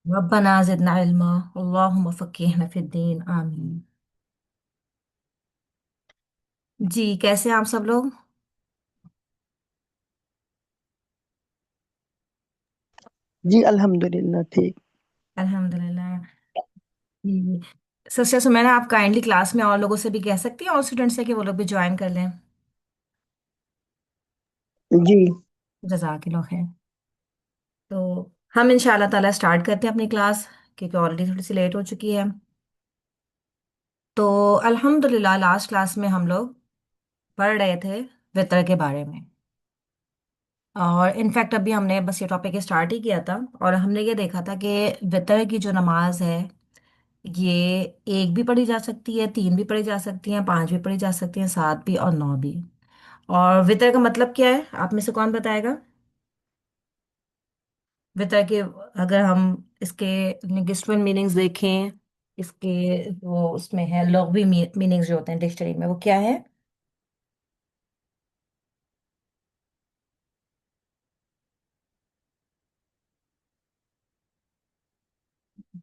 रब्बना ज़िदना इल्मा अल्लाहुम्मा फ़क़िहना फ़िद्दीन आमीन। जी, कैसे हैं आप सब लोग? जी अल्हम्दुलिल्लाह ठीक। अल्हम्दुलिल्लाह। जी। सिस्टर सुमैना, आप काइंडली क्लास में और लोगों से भी कह सकती हैं, और स्टूडेंट्स से, कि वो लोग भी ज्वाइन कर लें। जी जज़ाकिल्लाह खैर। तो हम इंशाल्लाह ताला स्टार्ट करते हैं अपनी क्लास, क्योंकि ऑलरेडी थोड़ी सी लेट हो चुकी है। तो अल्हम्दुलिल्लाह, लास्ट क्लास में हम लोग पढ़ रहे थे वितर के बारे में। और इनफैक्ट अभी हमने बस ये टॉपिक स्टार्ट ही किया था, और हमने ये देखा था कि वितर की जो नमाज है, ये एक भी पढ़ी जा सकती है, तीन भी पढ़ी जा सकती हैं, पांच भी पढ़ी जा सकती हैं, सात भी और नौ भी। और वितर का मतलब क्या है, आप में से कौन बताएगा? वितर के, अगर हम इसके लिंग्विस्टिक मीनिंग्स देखें, इसके वो उसमें है लुग़वी मीनिंग्स जो होते हैं डिक्शनरी में, वो क्या है?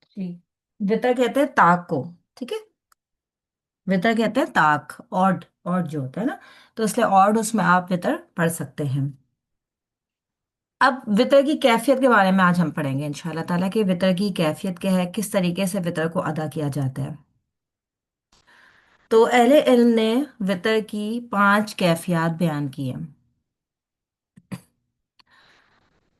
जी, वितर कहते हैं ताक को। ठीक है, वितर कहते हैं ताक, ऑड, ऑड जो होता है ना, तो इसलिए ऑड उसमें आप वितर पढ़ सकते हैं। अब वितर की कैफियत के बारे में आज हम पढ़ेंगे इंशाल्लाह ताला, कि वितर की कैफियत क्या है, किस तरीके से वितर को अदा किया जाता है। तो अहले इल्म ने वितर की पांच कैफियत बयान की हैं।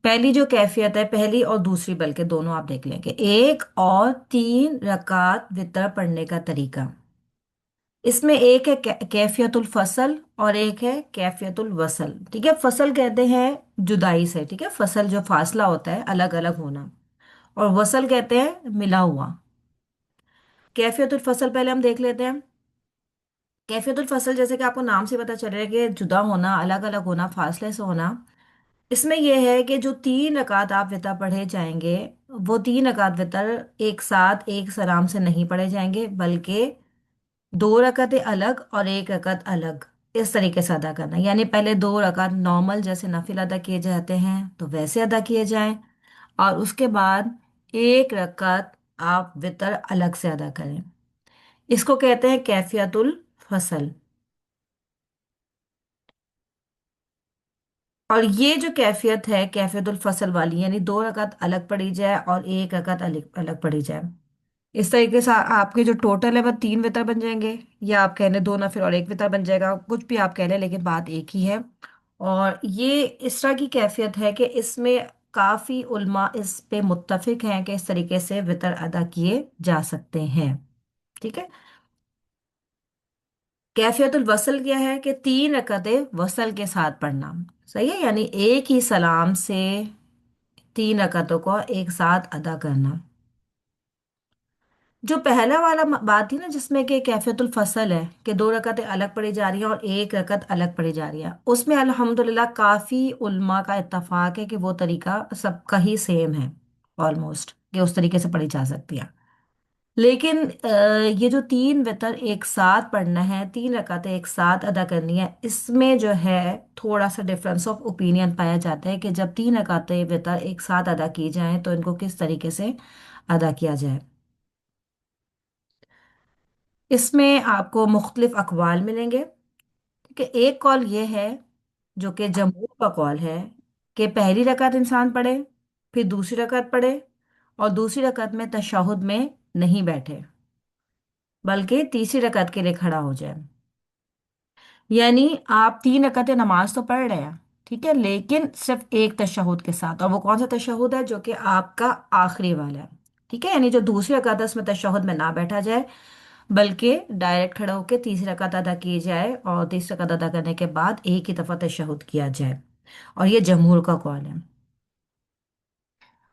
पहली जो कैफियत है, पहली और दूसरी, बल्कि दोनों आप देख लें, कि एक और तीन रकात वितर पढ़ने का तरीका। इसमें एक है कैफियतुल फसल, और एक है कैफियतुल वसल। ठीक है, फसल कहते हैं जुदाई से, ठीक है, फसल जो फासला होता है, अलग अलग होना। और वसल कहते हैं मिला हुआ। कैफियतुल फसल पहले हम देख लेते हैं। कैफियतुल फसल, जैसे कि आपको नाम से पता चल रहा है कि जुदा होना, अलग अलग होना, फासले से होना। इसमें यह है कि जो तीन रकात आप वितर पढ़े जाएंगे, वो तीन रकात वितर एक साथ एक सलाम से नहीं पढ़े जाएंगे, बल्कि दो रकातें अलग और एक रकात अलग, इस तरीके से अदा करना। यानी पहले दो रकात नॉर्मल जैसे नफिल अदा किए जाते हैं तो वैसे अदा किए जाएं, और उसके बाद एक रकात आप वितर अलग से अदा करें। इसको कहते हैं कैफियतुल फसल। और ये जो कैफियत है कैफियतुल फसल वाली, यानी दो रकात अलग पढ़ी जाए और एक रकात अलग अलग पढ़ी जाए, इस तरीके से आपके जो टोटल है वो तीन वितर बन जाएंगे। या आप कह लें दो नफिल और एक वितर बन जाएगा, कुछ भी आप कह लें, लेकिन बात एक ही है। और ये इस तरह की कैफियत है कि इसमें काफी उल्मा इस पे मुत्तफिक हैं कि इस तरीके से वितर अदा किए जा सकते हैं। ठीक है। कैफियतुल वसल क्या है, कि तीन रकअतें वसल के साथ पढ़ना। सही है, यानी एक ही सलाम से तीन रकअतों को एक साथ अदा करना। जो पहला वाला बात थी ना, जिसमें कि कैफियतुल फसल है, कि दो रकअतें अलग पढ़ी जा रही हैं और एक रकअत अलग पढ़ी जा रही है, उसमें अल्हम्दुलिल्लाह काफी उल्मा का इत्तफाक है कि वो तरीका सबका ही सेम है, ऑलमोस्ट, कि उस तरीके से पढ़ी जा सकती है। लेकिन ये जो तीन वितर एक साथ पढ़ना है, तीन रकातें एक साथ अदा करनी है, इसमें जो है थोड़ा सा डिफरेंस ऑफ ओपिनियन पाया जाता है, कि जब तीन रकातें वितर एक साथ अदा की जाएं तो इनको किस तरीके से अदा किया जाए। इसमें आपको मुख्तलिफ अकवाल मिलेंगे। ठीक है, एक कॉल ये है, जो कि जमहूर का कॉल है, कि पहली रकात इंसान पढ़े, फिर दूसरी रकात पढ़े, और दूसरी रकात में तशहुद में नहीं बैठे, बल्कि तीसरी रकात के लिए खड़ा हो जाए। यानी आप तीन रकातें नमाज तो पढ़ रहे हैं, ठीक है, लेकिन सिर्फ एक तशहुद के साथ। और वो कौन सा तशहुद है? जो कि आपका आखिरी वाला है। ठीक है, यानी जो दूसरी रकात है उसमें तशहुद में ना बैठा जाए, बल्कि डायरेक्ट खड़ा होकर तीसरी रकात अदा की जाए, और तीसरी रकात अदा करने के बाद एक ही दफा तशहुद किया जाए। और ये जमहूर का कौल है।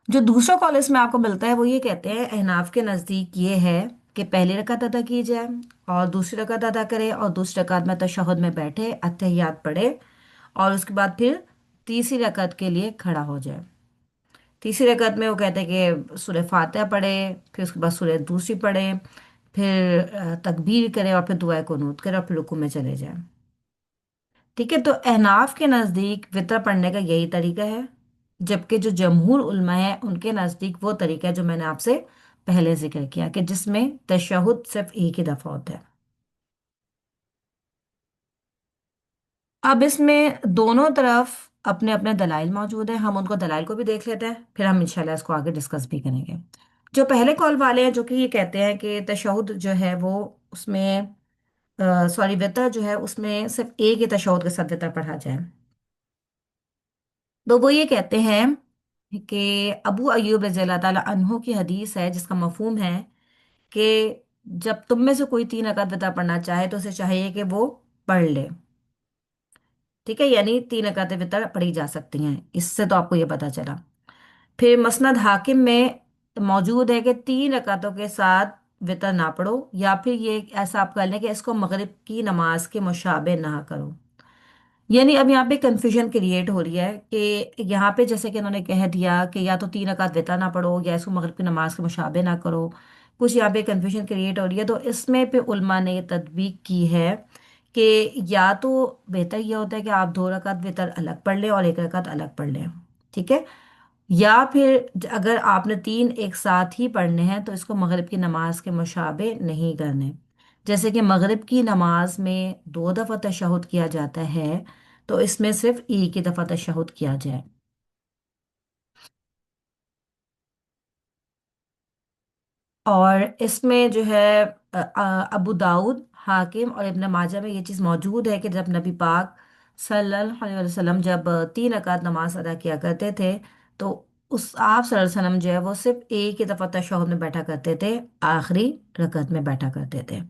जो दूसरा कॉल इसमें आपको मिलता है, वो ये कहते हैं, अहनाफ के नज़दीक ये है कि पहली रकात अदा की जाए और दूसरी रकात अदा करे, और दूसरी रकात में तशहुद में बैठे अत्तहियात पढ़े, और उसके बाद फिर तीसरी रकात के लिए खड़ा हो जाए। तीसरी रकात में वो कहते हैं कि सूरह फातिहा पढ़े, फिर उसके बाद सूरह दूसरी पढ़े, फिर तकबीर करे, और फिर दुआ कुनूत करे, और फिर रुकू में चले जाए। ठीक है, तो अहनाफ के नज़दीक वितर पढ़ने का यही तरीका है। जबकि जो जमहूर उलमा है उनके नज़दीक वो तरीका है जो मैंने आपसे पहले जिक्र किया, कि जिसमें तशहुद सिर्फ एक ही दफ़ा होता है। अब इसमें दोनों तरफ अपने अपने दलाइल मौजूद हैं, हम उनको दलाइल को भी देख लेते हैं, फिर हम इंशाल्लाह इसको आगे डिस्कस भी करेंगे। जो पहले कॉल वाले हैं जो कि ये कहते हैं कि तशहुद जो है वो उसमें सॉरी वितर जो है उसमें सिर्फ एक ही तशहुद के साथ वितर पढ़ा जाए, तो वो ये कहते हैं कि अबू अyyूब रज़ी अल्लाह ताला अन्हु की हदीस है जिसका मफहूम है कि जब तुम में से कोई 3 रकात वितर पढ़ना चाहे तो उसे चाहिए कि वो पढ़ ले। ठीक है, यानी 3 रकातें वितर पढ़ी जा सकती हैं, इससे तो आपको ये पता चला। फिर मसनद हाकिम में मौजूद है कि 3 रकातों के साथ वितर ना पढ़ो, या फिर ये ऐसा आप कर लें कि इसको मगरिब की नमाज के मुशाबे ना करो। यानी अब यहाँ पे कंफ्यूजन क्रिएट हो रही है कि यहाँ पे जैसे कि उन्होंने कह दिया कि या तो 3 रकात वितर ना पढ़ो या इसको मगरिब की नमाज के मुशाबे ना करो, कुछ यहाँ पे कंफ्यूजन क्रिएट हो रही है। तो इसमें पे उल्मा ने ये तदबीक की है कि या तो बेहतर यह होता है कि आप 2 रकात वितर अलग पढ़ लें और 1 रकात अलग पढ़ लें। ठीक है, या फिर अगर आपने 3 एक साथ ही पढ़ने हैं तो इसको मगरिब की नमाज के मुशाबे नहीं करने। जैसे कि मगरिब की नमाज में 2 दफ़ा तशहुद किया जाता है, तो इसमें सिर्फ एक ही दफ़ा तशहुद किया जाए। और इसमें जो है अबू दाऊद, हाकिम और इब्न माजा में ये चीज़ मौजूद है कि जब नबी पाक सल्लल्लाहु अलैहि वसल्लम जब 3 रकात नमाज अदा किया करते थे, तो उस आप सल्लल्लाहु अलैहि वसल्लम जो है वो सिर्फ एक ही दफ़ा तशहुद में बैठा करते थे, आखिरी रकत में बैठा करते थे।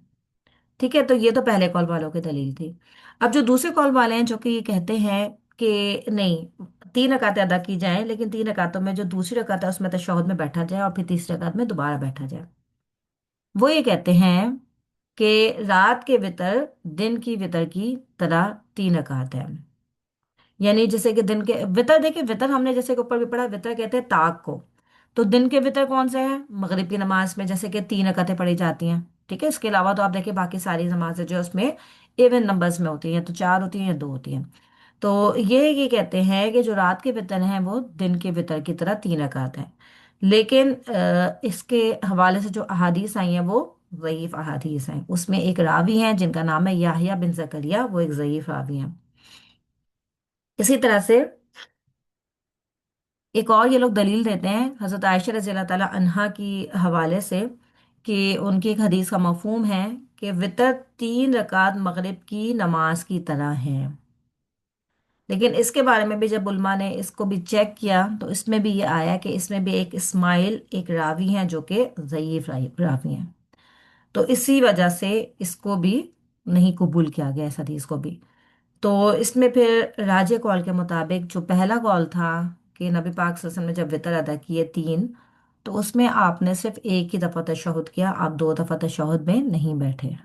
ठीक है, तो ये तो पहले कॉल वालों की दलील थी। अब जो दूसरे कॉल वाले हैं जो कि ये कहते हैं कि नहीं, 3 रकातें अदा की जाएं लेकिन 3 रकातों में जो दूसरी रकात है उसमें तशहुद में बैठा जाए और फिर तीसरी रकात में दोबारा बैठा जाए। वो ये कहते हैं कि रात के वितर दिन की वितर की तरह 3 रकात है। यानी जैसे कि दिन के वितर, देखिए वितर हमने जैसे कि ऊपर भी पढ़ा, वितर कहते हैं ताक को। तो दिन के वितर कौन से हैं? मगरिब की नमाज में जैसे कि 3 रकातें पढ़ी जाती हैं। ठीक है, इसके अलावा तो आप देखिए बाकी सारी नमाजें जो है उसमें इवन नंबर्स में होती हैं, तो 4 होती हैं या 2 होती हैं। तो ये कहते हैं कि जो रात के वितर हैं वो दिन के वितर की तरह 3 रकात हैं। लेकिन इसके हवाले से जो अहादीस आई हैं वो ज़ईफ अहादीस हैं। उसमें एक रावी हैं जिनका नाम है याहिया बिन जकरिया, वो एक ज़ईफ रावी हैं। इसी तरह से एक और ये लोग दलील देते हैं हजरत आयशा रज़ी अल्लाह ताला अन्हा की हवाले से, कि उनकी एक हदीस का मफहूम है कि वितर 3 रकात मगरिब की नमाज की तरह है। लेकिन इसके बारे में भी जब उलमा ने इसको भी चेक किया तो इसमें भी ये आया कि इसमें भी एक इस्माइल एक रावी हैं जो कि ज़ईफ रावी हैं। तो इसी वजह से इसको भी नहीं कबूल किया गया इस हदीस को भी। तो इसमें फिर राजे कौल के मुताबिक जो पहला कौल था कि नबी पाक सल्लल्लाहु अलैहि वसल्लम ने जब वितर अदा किए 3, तो उसमें आपने सिर्फ एक ही दफ़ा तशहुद किया, आप 2 दफ़ा तशहुद में नहीं बैठे।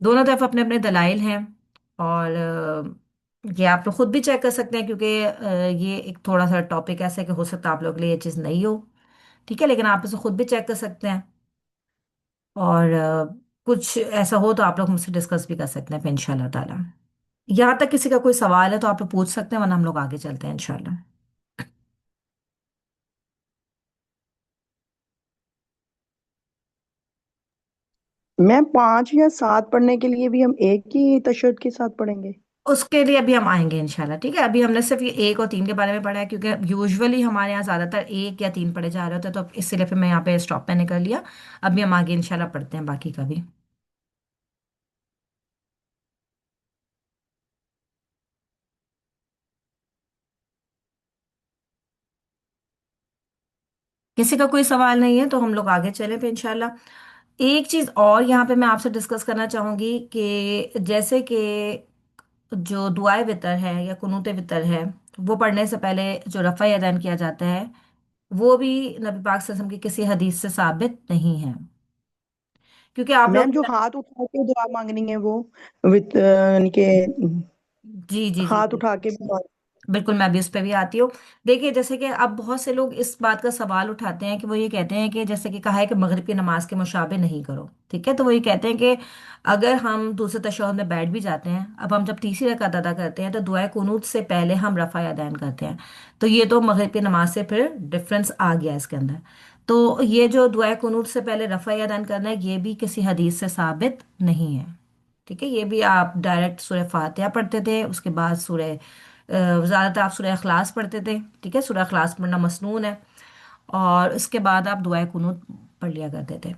दोनों तरफ अपने अपने दलाइल हैं। और ये आप लोग खुद भी चेक कर सकते हैं, क्योंकि ये एक थोड़ा सा टॉपिक ऐसा है कि हो सकता है आप लोग के लिए ये चीज़ नहीं हो। ठीक है, लेकिन आप इसे खुद भी चेक कर सकते हैं। और कुछ ऐसा हो तो आप लोग मुझसे डिस्कस भी कर सकते हैं फिर इंशाल्लाह ताला। यहाँ तक किसी का कोई सवाल है तो आप लोग पूछ सकते हैं, वरना हम लोग आगे चलते हैं इंशाल्लाह। मैम 5 या 7 पढ़ने के लिए भी हम एक ही तशद्दुद के साथ पढ़ेंगे? उसके लिए अभी हम आएंगे इंशाल्लाह। ठीक है, अभी हमने सिर्फ ये 1 और 3 के बारे में पढ़ा है, क्योंकि यूजुअली हमारे यहाँ ज़्यादातर 1 या 3 पढ़े जा रहे होते हैं, तो इसीलिए फिर मैं यहाँ पे स्टॉप मैंने कर लिया। अभी हम आगे इंशाल्लाह पढ़ते हैं बाकी का भी। किसी का कोई सवाल नहीं है तो हम लोग आगे चलें फिर इंशाल्लाह। एक चीज़ और यहाँ पे मैं आपसे डिस्कस करना चाहूँगी कि जैसे कि जो दुआए वितर है या कुनूत वितर है, वो पढ़ने से पहले जो रफ़ा यदैन किया जाता है, वो भी नबी पाक सल्लल्लाहु अलैहि वसल्लम की किसी हदीस से साबित नहीं है। क्योंकि आप मैम लोग, जो हाथ उठा के दुआ मांगनी है वो विद यानी के जी जी जी हाथ जी, उठा के भी मांग। बिल्कुल, मैं भी उस पर भी आती हूँ। देखिए, जैसे कि अब बहुत से लोग इस बात का सवाल उठाते हैं कि वो ये कहते हैं कि जैसे कि कहा है कि मगरिब की नमाज के मुशाबे नहीं करो, ठीक है, तो वो ये कहते हैं कि अगर हम दूसरे तशहहुद में बैठ भी जाते हैं, अब हम जब तीसरी रकात अदा करते हैं तो दुआ कुनूत से पहले हम रफ़ा यदैन करते हैं। तो ये तो मगरिब की नमाज से फिर डिफरेंस आ गया इसके अंदर। तो ये जो दुआ कुनूत से पहले रफ़ा यदैन करना है, ये भी किसी हदीस से साबित नहीं है। ठीक है, ये भी आप डायरेक्ट सूरह फातिहा पढ़ते थे, उसके बाद सूरह ज़्यादातर आप सूरह इखलास पढ़ते थे। ठीक है, सूरह इखलास पढ़ना मसनून है। और इसके बाद आप दुआए कुनूत पढ़ लिया करते थे।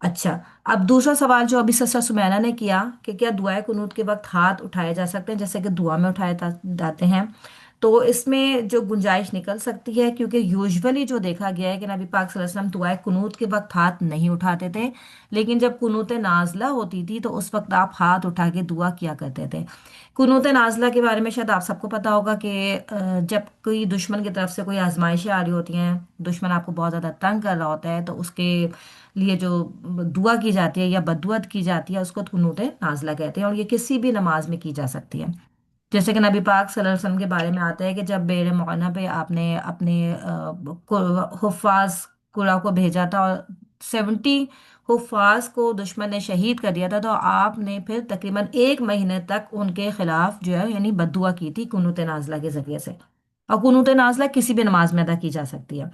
अच्छा, अब दूसरा सवाल जो अभी सिस्टर सुमैना ने किया कि क्या दुआए कुनूत के वक्त हाथ उठाए जा सकते हैं जैसे कि दुआ में उठाए जाते हैं, तो इसमें जो गुंजाइश निकल सकती है, क्योंकि यूजुअली जो देखा गया है कि नबी पाक सल्लल्लाहु अलैहि वसल्लम दुआए कुनूत के वक्त हाथ नहीं उठाते थे। लेकिन जब कुनूत नाजला होती थी तो उस वक्त आप हाथ उठा के दुआ किया करते थे। कुनूत नाजला के बारे में शायद आप सबको पता होगा कि जब कोई दुश्मन की तरफ से कोई आजमाइशें आ रही होती हैं, दुश्मन आपको बहुत ज़्यादा तंग कर रहा होता है, तो उसके लिए जो दुआ की जाती है या बद्दुआ की जाती है उसको कुनूत नाजला कहते हैं, और ये किसी भी नमाज में की जा सकती है। जैसे कि नबी पाक सल्लल्लाहु अलैहि वसल्लम के बारे में आता है कि जब बेर मौना पे आपने अपने हुफ्फाज कुरा को भेजा था और 70 हुफ्फाज को दुश्मन ने शहीद कर दिया था, तो आपने फिर तकरीबन एक महीने तक उनके खिलाफ जो है यानी बद्दुआ की थी कुनूत नाजला के जरिए से। और कुनूत नाजला किसी भी नमाज में अदा की जा सकती है।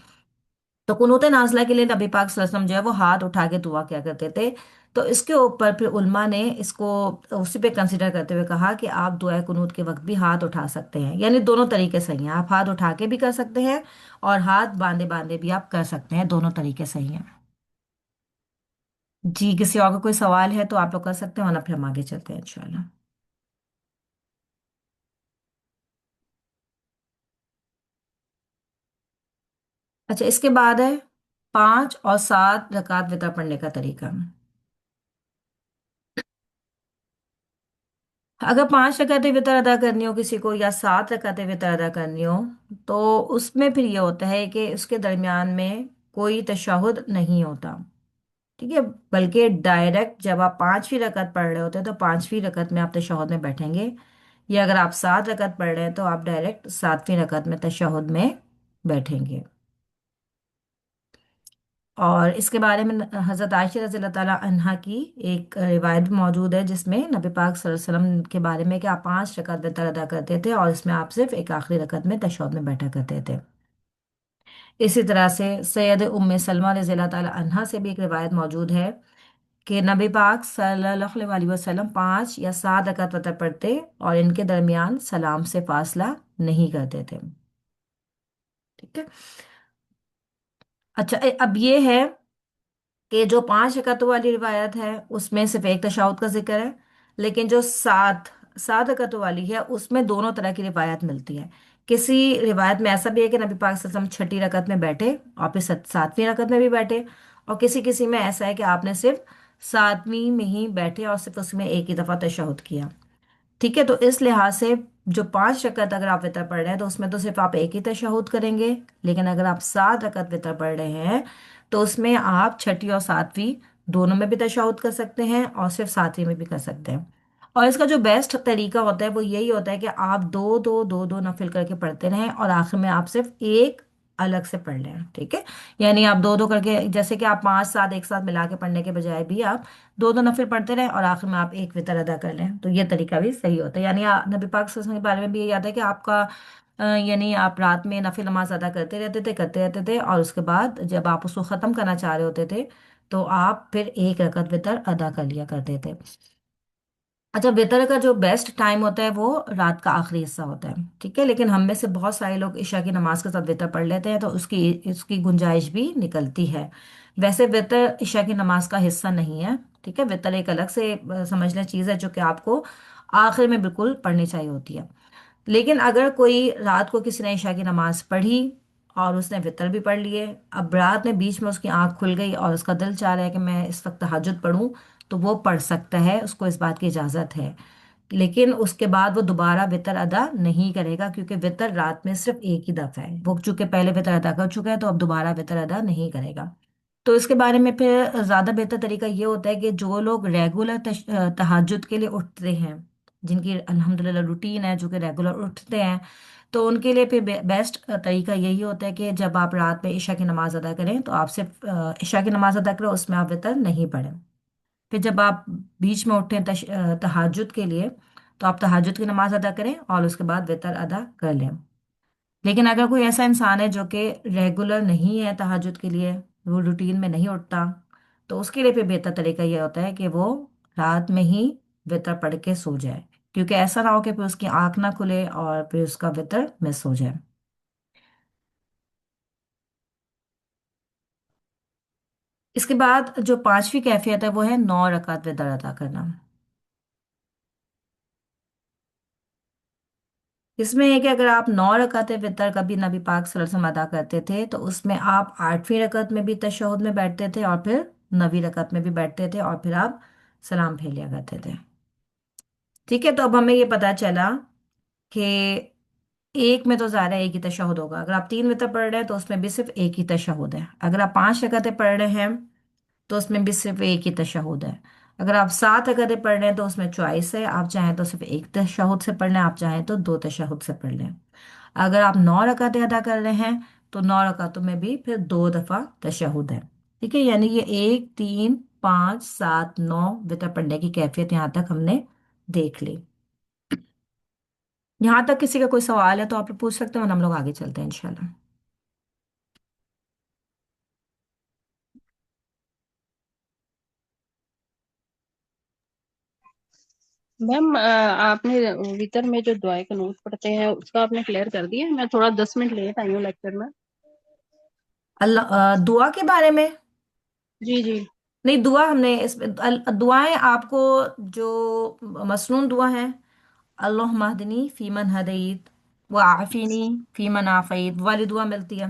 तो कुनूत नाज़िला के लिए नबी पाक सल्लल्लाहु अलैहि वसल्लम जो है वो हाथ उठा के दुआ किया करते थे। तो इसके ऊपर फिर उल्मा ने इसको उसी पे कंसिडर करते हुए कहा कि आप दुआ कुनूत के वक्त भी हाथ उठा सकते हैं, यानी दोनों तरीके सही हैं, आप हाथ उठा के भी कर सकते हैं और हाथ बांधे बांधे भी आप कर सकते हैं, दोनों तरीके सही हैं। जी, किसी और का कोई सवाल है तो आप लोग कर सकते हैं, वरना फिर हम आगे चलते हैं इंशाल्लाह। अच्छा, इसके बाद है 5 और 7 रकात वितर पढ़ने का तरीका। अगर 5 रकातें वितर अदा करनी हो किसी को या 7 रकातें वितर अदा करनी हो, तो उसमें फिर ये होता है कि उसके दरमियान में कोई तशहुद नहीं होता। ठीक है, बल्कि डायरेक्ट जब आप 5वीं रकत पढ़ रहे होते हैं तो 5वीं रकत में आप तशहुद में बैठेंगे, या अगर आप 7 रकत पढ़ रहे हैं तो आप डायरेक्ट 7वीं रकत में तशहुद में बैठेंगे। और इसके बारे में हज़रत आयशा रज़ी अल्लाह ताला अन्हा की एक रिवायत भी मौजूद है जिसमें नबी पाक सल्लल्लाहु अलैहि वसल्लम के बारे में कि आप 5 रकात वितर अदा करते थे और इसमें आप सिर्फ एक आखिरी रकत में तशहुद में बैठा करते थे। इसी तरह से सैयद उम्मे सलमा रज़ी अल्लाह ताला अन्हा से भी एक रिवायत मौजूद है कि नबी पाक सल्लल्लाहु अलैहि वसल्लम 5 या 7 रकात वितर पढ़ते और इनके दरमियान सलाम से फासला नहीं करते थे। ठीक है। अच्छा, अब ये है कि जो 5 रकातों वाली रिवायत है उसमें सिर्फ एक तशahहुद का जिक्र है, लेकिन जो सात सात रकातों वाली है उसमें दोनों तरह की रिवायत मिलती है। किसी रिवायत में ऐसा भी है कि नबी पाक सल्लल्लाहु अलैहि वसल्लम छठी रकत में बैठे और फिर 7वीं रकत में भी बैठे, और किसी किसी में ऐसा है कि आपने सिर्फ 7वीं में ही बैठे और सिर्फ उसमें एक ही दफ़ा तशahहुद किया। ठीक है, तो इस लिहाज से जो 5 रकत अगर आप वितर पढ़ रहे हैं तो उसमें तो सिर्फ आप एक ही तशahहुद करेंगे, लेकिन अगर आप 7 रकत वितर पढ़ रहे हैं तो उसमें आप छठी और 7वीं दोनों में भी तशahहुद कर सकते हैं और सिर्फ 7वीं में भी कर सकते हैं। और इसका जो बेस्ट तरीका होता है वो यही होता है कि आप दो दो दो दो नफिल करके पढ़ते रहें और आखिर में आप सिर्फ एक अलग से पढ़ लें। ठीक है, यानी आप दो दो करके, जैसे कि आप 5 7 एक साथ मिला के पढ़ने के बजाय भी आप दो दो नफिल पढ़ते रहें और आखिर में आप एक वितर अदा कर लें, तो ये तरीका भी सही होता है। यानी नबी पाक सल्लल्लाहु अलैहि वसल्लम के बारे में भी ये याद है कि आपका यानी आप रात में नफिल नमाज अदा करते रहते थे और उसके बाद जब आप उसको ख़त्म करना चाह रहे होते थे तो आप फिर एक रकत वितर अदा कर लिया करते थे। अच्छा, वितर का जो बेस्ट टाइम होता है वो रात का आखिरी हिस्सा होता है। ठीक है, लेकिन हम में से बहुत सारे लोग इशा की नमाज के साथ वितर पढ़ लेते हैं तो उसकी उसकी गुंजाइश भी निकलती है। वैसे वितर इशा की नमाज का हिस्सा नहीं है। ठीक है, वितर एक अलग से समझने चीज़ है जो कि आपको आखिर में बिल्कुल पढ़नी चाहिए होती है। लेकिन अगर कोई रात को किसी ने इशा की नमाज पढ़ी और उसने वितर भी पढ़ लिए, अब रात में बीच में उसकी आंख खुल गई और उसका दिल चाह रहा है कि मैं इस वक्त तहज्जुद पढ़ूं, तो वो पढ़ सकता है, उसको इस बात की इजाज़त है। लेकिन उसके बाद वो दोबारा वितर अदा नहीं करेगा, क्योंकि वितर रात में सिर्फ एक ही दफ़ा है, वो चूंकि पहले वितर अदा कर चुका है तो अब दोबारा वितर अदा नहीं करेगा। तो इसके बारे में फिर ज़्यादा बेहतर तरीका ये होता है कि जो लोग रेगुलर तहज्जुद के लिए उठते हैं, जिनकी अल्हम्दुलिल्लाह रूटीन है, जो कि रेगुलर उठते हैं, تو ان کے لیے پھر بیسٹ طریقہ یہی ہوتا ہے کہ جب آپ رات میں عشاء کی نماز ادا کریں تو آپ صرف عشاء کی نماز ادا کریں، اس میں آپ وطر نہیں پڑھیں۔ پھر جب آپ بیچ میں اٹھیں تہجد کے لیے، تو آپ تہجد کی نماز ادا کریں اور اس کے بعد وطر ادا کر لیں۔ لیکن اگر کوئی ایسا انسان ہے جو کہ ریگولر نہیں ہے تہجد کے لیے، وہ روٹین میں نہیں اٹھتا، تو اس کے لیے پھر بہتر طریقہ یہ ہوتا ہے کہ وہ رات میں ہی وطر پڑھ کے سو جائے، کیونکہ ایسا نہ ہو کہ پھر اس کی آنکھ نہ کھلے اور پھر اس کا وطر مس ہو جائے۔ اس کے بعد جو پانچویں کیفیت ہے وہ ہے 9 رکعت وطر ادا کرنا۔ اس میں ہے کہ اگر آپ 9 رکعت وطر کبھی نبی پاک صلی اللہ علیہ وسلم ادا کرتے تھے تو اس میں آپ 8ویں رکعت میں بھی تشہد میں بیٹھتے تھے اور پھر 9ویں رکعت میں بھی بیٹھتے تھے اور پھر آپ سلام پھیر لیا کرتے تھے۔ ٹھیک ہے، تو اب ہمیں یہ پتا چلا کہ ایک میں تو ظاہر ہے ایک ہی تشہد ہوگا، اگر آپ 3 وتر پڑھ رہے ہیں تو اس میں بھی صرف ایک ہی تشہد ہے، اگر آپ 5 رکعتیں پڑھ رہے ہیں تو اس میں بھی صرف ایک ہی تشہد ہے، اگر آپ 7 رکعتیں پڑھ رہے ہیں تو اس میں چوائس ہے، آپ چاہیں تو صرف ایک تشہد سے پڑھ لیں، آپ چاہیں تو 2 تشہد سے پڑھ لیں۔ اگر آپ 9 رکعتیں ادا کر رہے ہیں تو 9 رکعتوں میں بھی پھر 2 دفعہ تشہد ہے۔ ٹھیک ہے، یعنی یہ 1 3 5 7 9 وتر پڑھنے کی کیفیت یہاں تک ہم نے دیکھ لی۔ یہاں تک کسی کا کوئی سوال ہے تو آپ پوچھ سکتے ہیں، ورنہ ہم لوگ آگے چلتے ہیں انشاءاللہ۔ میم آپ نے وطر میں جو دعائیں قنوت پڑھتے ہیں اس کا آپ نے کلیئر کر دیا؟ میں تھوڑا 10 منٹ لیٹ آئی ہوں لیکچر میں۔ اللہ دعا کے بارے میں؟ جی جی نہیں، دعا ہم نے اس میں دعائیں آپ کو جو مسنون دعا ہے، اللہم اہدنی فیمن ہدیت وعافینی فیمن عافیت، والی دعا ملتی ہے۔